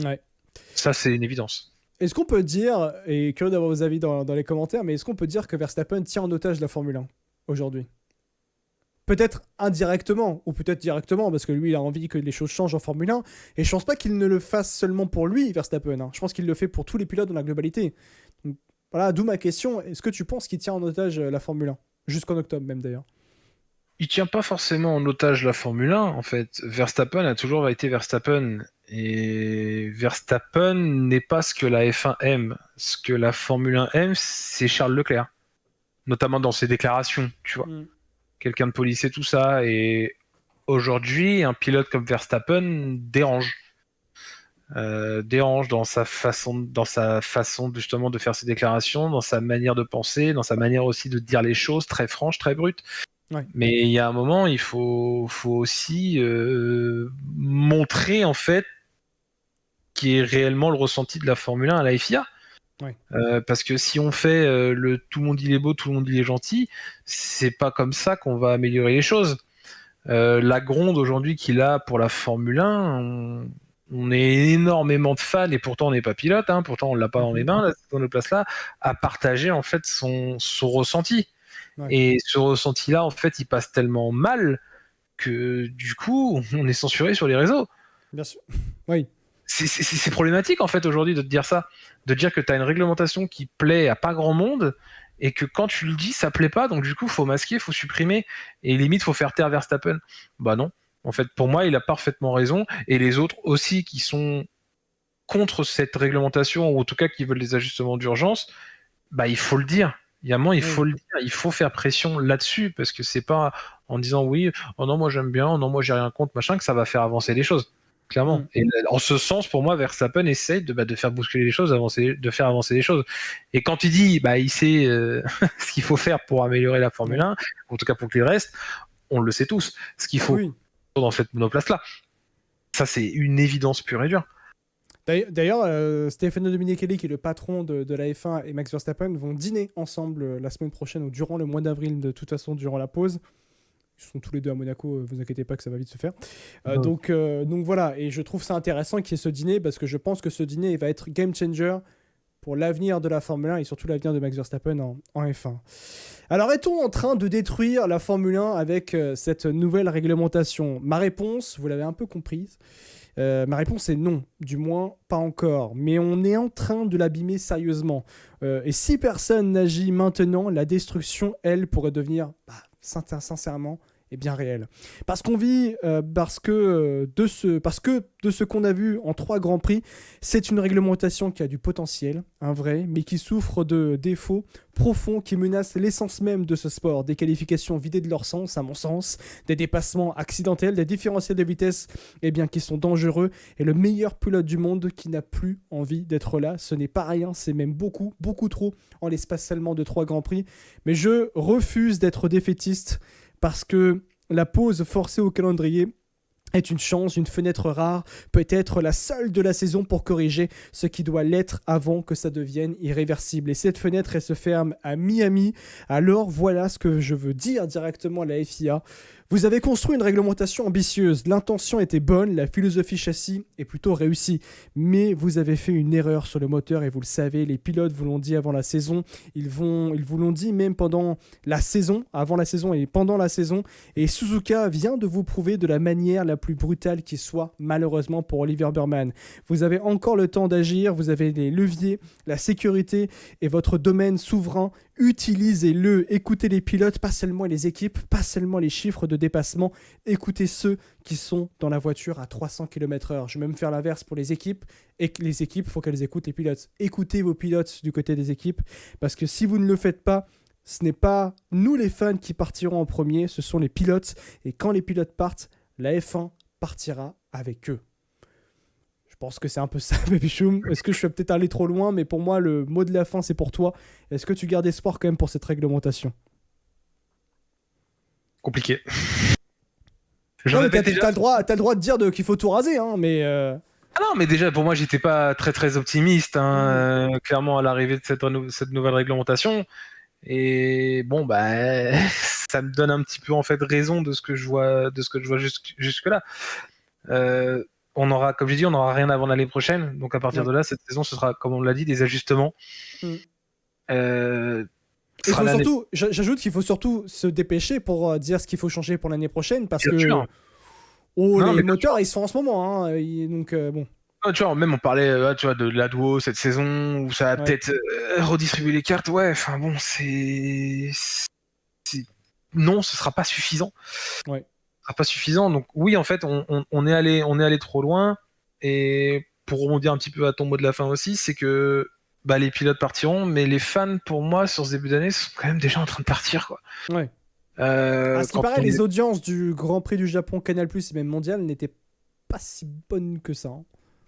Ouais. Ça, c'est une évidence. Est-ce qu'on peut dire, et curieux d'avoir vos avis dans les commentaires, mais est-ce qu'on peut dire que Verstappen tient en otage la Formule 1 aujourd'hui ? Peut-être indirectement, ou peut-être directement, parce que lui, il a envie que les choses changent en Formule 1. Et je pense pas qu'il ne le fasse seulement pour lui, Verstappen. Hein. Je pense qu'il le fait pour tous les pilotes dans la globalité. Donc, voilà, d'où ma question. Est-ce que tu penses qu'il tient en otage la Formule 1 ? Jusqu'en octobre même, d'ailleurs. Il tient pas forcément en otage la Formule 1, en fait. Verstappen a toujours été Verstappen. Et Verstappen n'est pas ce que la F1 aime. Ce que la Formule 1 aime, c'est Charles Leclerc. Notamment dans ses déclarations, tu vois. Quelqu'un de policé, tout ça. Et aujourd'hui, un pilote comme Verstappen dérange dans sa façon justement de faire ses déclarations, dans sa manière de penser, dans sa manière aussi de dire les choses, très franche, très brute. Ouais. Mais il y a un moment, il faut aussi montrer en fait qui est réellement le ressenti de la Formule 1 à la FIA. Ouais. Parce que si on fait tout le monde il est beau, tout le monde il est gentil, c'est pas comme ça qu'on va améliorer les choses. La gronde aujourd'hui qu'il a pour la Formule 1, on est énormément de fans et pourtant on n'est pas pilote, hein, pourtant on l'a pas dans les mains, dans nos places là, à partager en fait son ressenti. Ouais. Et ce ressenti-là, en fait, il passe tellement mal que du coup, on est censuré sur les réseaux. Bien sûr. Oui. C'est problématique en fait aujourd'hui de te dire ça, de dire que tu as une réglementation qui plaît à pas grand monde et que quand tu le dis ça plaît pas, donc du coup faut masquer, faut supprimer et limite faut faire taire Verstappen. Bah non, en fait pour moi il a parfaitement raison et les autres aussi qui sont contre cette réglementation ou en tout cas qui veulent des ajustements d'urgence, bah il faut le dire. Il y a un moment, il faut le dire, il faut faire pression là-dessus parce que c'est pas en disant oui, oh non, moi j'aime bien, oh non, moi j'ai rien contre, machin, que ça va faire avancer les choses. Clairement. Et en ce sens, pour moi, Verstappen essaye de faire bousculer les choses, de faire avancer les choses. Et quand il dit, il sait ce qu'il faut faire pour améliorer la Formule 1, en tout cas pour qu'il reste, on le sait tous. Ce qu'il faut dans cette monoplace-là. Ça, c'est une évidence pure et dure. D'ailleurs, Stefano Domenicali, qui est le patron de la F1, et Max Verstappen vont dîner ensemble la semaine prochaine ou durant le mois d'avril, de toute façon, durant la pause. Ils sont tous les deux à Monaco, vous inquiétez pas que ça va vite se faire. Donc voilà, et je trouve ça intéressant qu'il y ait ce dîner, parce que je pense que ce dîner va être game changer pour l'avenir de la Formule 1 et surtout l'avenir de Max Verstappen en F1. Alors, est-on en train de détruire la Formule 1 avec cette nouvelle réglementation ? Ma réponse, vous l'avez un peu comprise, ma réponse est non, du moins pas encore, mais on est en train de l'abîmer sérieusement. Et si personne n'agit maintenant, la destruction, elle, pourrait devenir sincèrement est bien réel. Parce qu'on vit, parce que de ce qu'on a vu en 3 Grands Prix, c'est une réglementation qui a du potentiel, un vrai, mais qui souffre de défauts profonds qui menacent l'essence même de ce sport. Des qualifications vidées de leur sens, à mon sens, des dépassements accidentels, des différentiels de vitesse qui sont dangereux, et le meilleur pilote du monde qui n'a plus envie d'être là. Ce n'est pas rien, c'est même beaucoup, beaucoup trop en l'espace seulement de 3 Grands Prix. Mais je refuse d'être défaitiste, parce que la pause forcée au calendrier est une chance, une fenêtre rare, peut-être la seule de la saison pour corriger ce qui doit l'être avant que ça devienne irréversible. Et cette fenêtre, elle se ferme à Miami. Alors voilà ce que je veux dire directement à la FIA. Vous avez construit une réglementation ambitieuse, l'intention était bonne, la philosophie châssis est plutôt réussie, mais vous avez fait une erreur sur le moteur et vous le savez, les pilotes vous l'ont dit avant la saison, ils vous l'ont dit même pendant la saison, avant la saison et pendant la saison, et Suzuka vient de vous prouver de la manière la plus brutale qui soit, malheureusement pour Oliver Burman. Vous avez encore le temps d'agir, vous avez les leviers, la sécurité et votre domaine souverain. Utilisez-le, écoutez les pilotes, pas seulement les équipes, pas seulement les chiffres de dépassement, écoutez ceux qui sont dans la voiture à 300 km/h. Je vais même faire l'inverse pour les équipes, et les équipes, il faut qu'elles écoutent les pilotes. Écoutez vos pilotes du côté des équipes, parce que si vous ne le faites pas, ce n'est pas nous les fans qui partirons en premier, ce sont les pilotes, et quand les pilotes partent, la F1 partira avec eux. Je pense que c'est un peu ça, Baby Choum. Est-ce que je suis peut-être allé trop loin, mais pour moi, le mot de la fin, c'est pour toi. Est-ce que tu gardes espoir quand même pour cette réglementation ? Compliqué. T'as le droit de dire qu'il faut tout raser, hein, mais... Ah non, mais déjà, pour moi, j'étais pas très très optimiste, clairement, à l'arrivée de cette nouvelle réglementation. Et bon, ça me donne un petit peu en fait raison de ce que je vois, jusque-là. On aura, comme j'ai dit, on n'aura rien avant l'année prochaine. Donc à partir de là, cette saison, ce sera, comme on l'a dit, des ajustements. J'ajoute qu'il faut surtout se dépêcher pour dire ce qu'il faut changer pour l'année prochaine, parce que les moteurs, ils sont en ce moment. Donc bon. Tu vois, même on parlait de l'Adwo cette saison où ça va peut-être redistribuer les cartes. Ouais, enfin bon, non, ce sera pas suffisant. Ouais. Ce sera pas suffisant. Donc oui, en fait, on est allé trop loin. Et pour rebondir un petit peu à ton mot de la fin aussi, c'est que les pilotes partiront, mais les fans, pour moi, sur ce début d'année, sont quand même déjà en train de partir, quoi. Ouais. À ce qui paraît, les audiences du Grand Prix du Japon, Canal+, et même Mondial, n'étaient pas si bonnes que ça.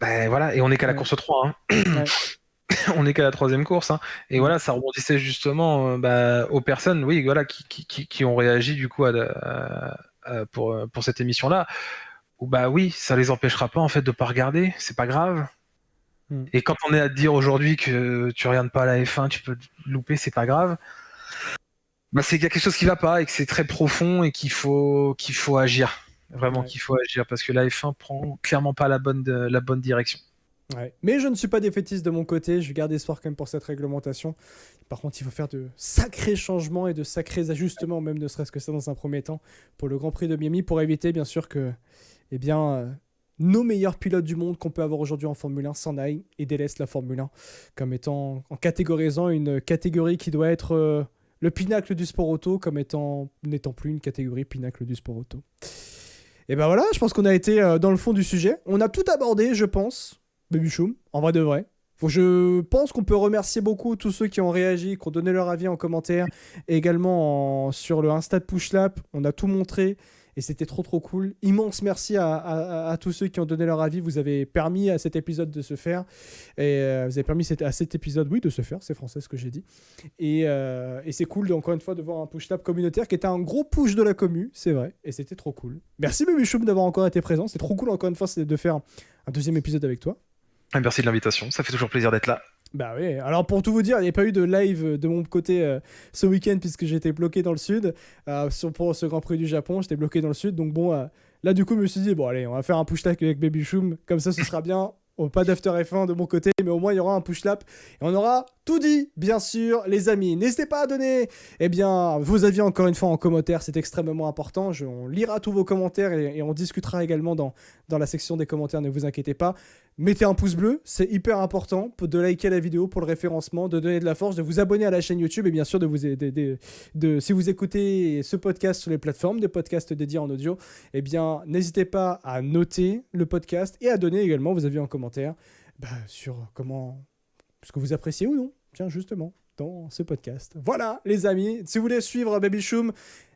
Voilà, et on n'est qu'à la course 3. Ouais. On n'est qu'à la 3e course. Et voilà, ça rebondissait justement aux personnes qui ont réagi du coup pour cette émission-là. Où oui, ça les empêchera pas en fait de pas regarder, c'est pas grave. Et quand on est à te dire aujourd'hui que tu regardes pas la F1, tu peux louper, c'est pas grave. C'est qu'il y a quelque chose qui va pas et que c'est très profond et qu'il faut agir. Vraiment qu'il faut agir parce que la F1 prend clairement pas la bonne direction. Ouais. Mais je ne suis pas défaitiste de mon côté, je garde espoir quand même pour cette réglementation. Par contre, il faut faire de sacrés changements et de sacrés ajustements, même ne serait-ce que ça dans un premier temps, pour le Grand Prix de Miami, pour éviter bien sûr que nos meilleurs pilotes du monde qu'on peut avoir aujourd'hui en Formule 1 s'en aillent et délaissent la Formule 1 comme étant, en catégorisant une catégorie qui doit être le pinacle du sport auto comme n'étant plus une catégorie pinacle du sport auto. Et ben voilà, je pense qu'on a été dans le fond du sujet. On a tout abordé, je pense, Baby Choum, en vrai de vrai. Je pense qu'on peut remercier beaucoup tous ceux qui ont réagi, qui ont donné leur avis en commentaire, et également sur le Insta de Pushlap. On a tout montré. Et c'était trop cool. Immense merci à tous ceux qui ont donné leur avis. Vous avez permis à cet épisode de se faire. Et vous avez permis à cet épisode, oui, de se faire. C'est français ce que j'ai dit. Et c'est cool, encore une fois, de voir un Pushlap communautaire qui était un gros push de la commu. C'est vrai. Et c'était trop cool. Merci Babychoum d'avoir encore été présent. C'est trop cool, encore une fois, de faire un deuxième épisode avec toi. Merci de l'invitation. Ça fait toujours plaisir d'être là. Bah oui, alors pour tout vous dire, il n'y a pas eu de live de mon côté ce week-end puisque j'étais bloqué dans le sud pour ce Grand Prix du Japon, j'étais bloqué dans le sud, donc bon, là du coup je me suis dit, bon allez, on va faire un push-lap avec Babychoum, comme ça ce sera bien. Pas d'after F1 de mon côté, mais au moins il y aura un push-lap et on aura tout dit, bien sûr, les amis. N'hésitez pas à donner vos avis encore une fois en commentaire, c'est extrêmement important. On lira tous vos commentaires et on discutera également dans la section des commentaires, ne vous inquiétez pas. Mettez un pouce bleu, c'est hyper important, de liker la vidéo pour le référencement, de donner de la force, de vous abonner à la chaîne YouTube et bien sûr si vous écoutez ce podcast sur les plateformes, des podcasts dédiés en audio, n'hésitez pas à noter le podcast et à donner également vos avis en commentaire sur ce que vous appréciez ou non, tiens justement, dans ce podcast. Voilà les amis, si vous voulez suivre Babychoum,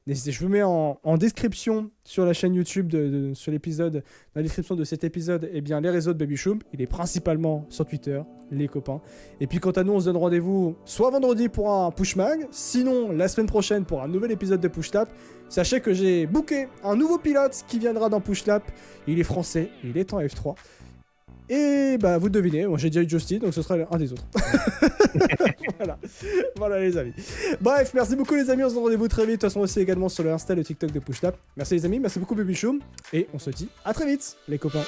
je vous mets en description sur la chaîne YouTube, sur l'épisode, dans la description de cet épisode, les réseaux de Babychoum. Il est principalement sur Twitter, les copains. Et puis quant à nous, on se donne rendez-vous soit vendredi pour un Pushmag, sinon la semaine prochaine pour un nouvel épisode de Pushlap. Sachez que j'ai booké un nouveau pilote qui viendra dans Pushlap. Il est français, il est en F3. Et vous devinez, moi j'ai déjà eu Justin, donc ce sera un des autres. Voilà les amis. Bref, merci beaucoup les amis, on se donne rendez-vous très vite. De toute façon aussi également sur le Insta et le TikTok de Pushlap. Merci les amis, merci beaucoup Babychoum. Et on se dit à très vite les copains.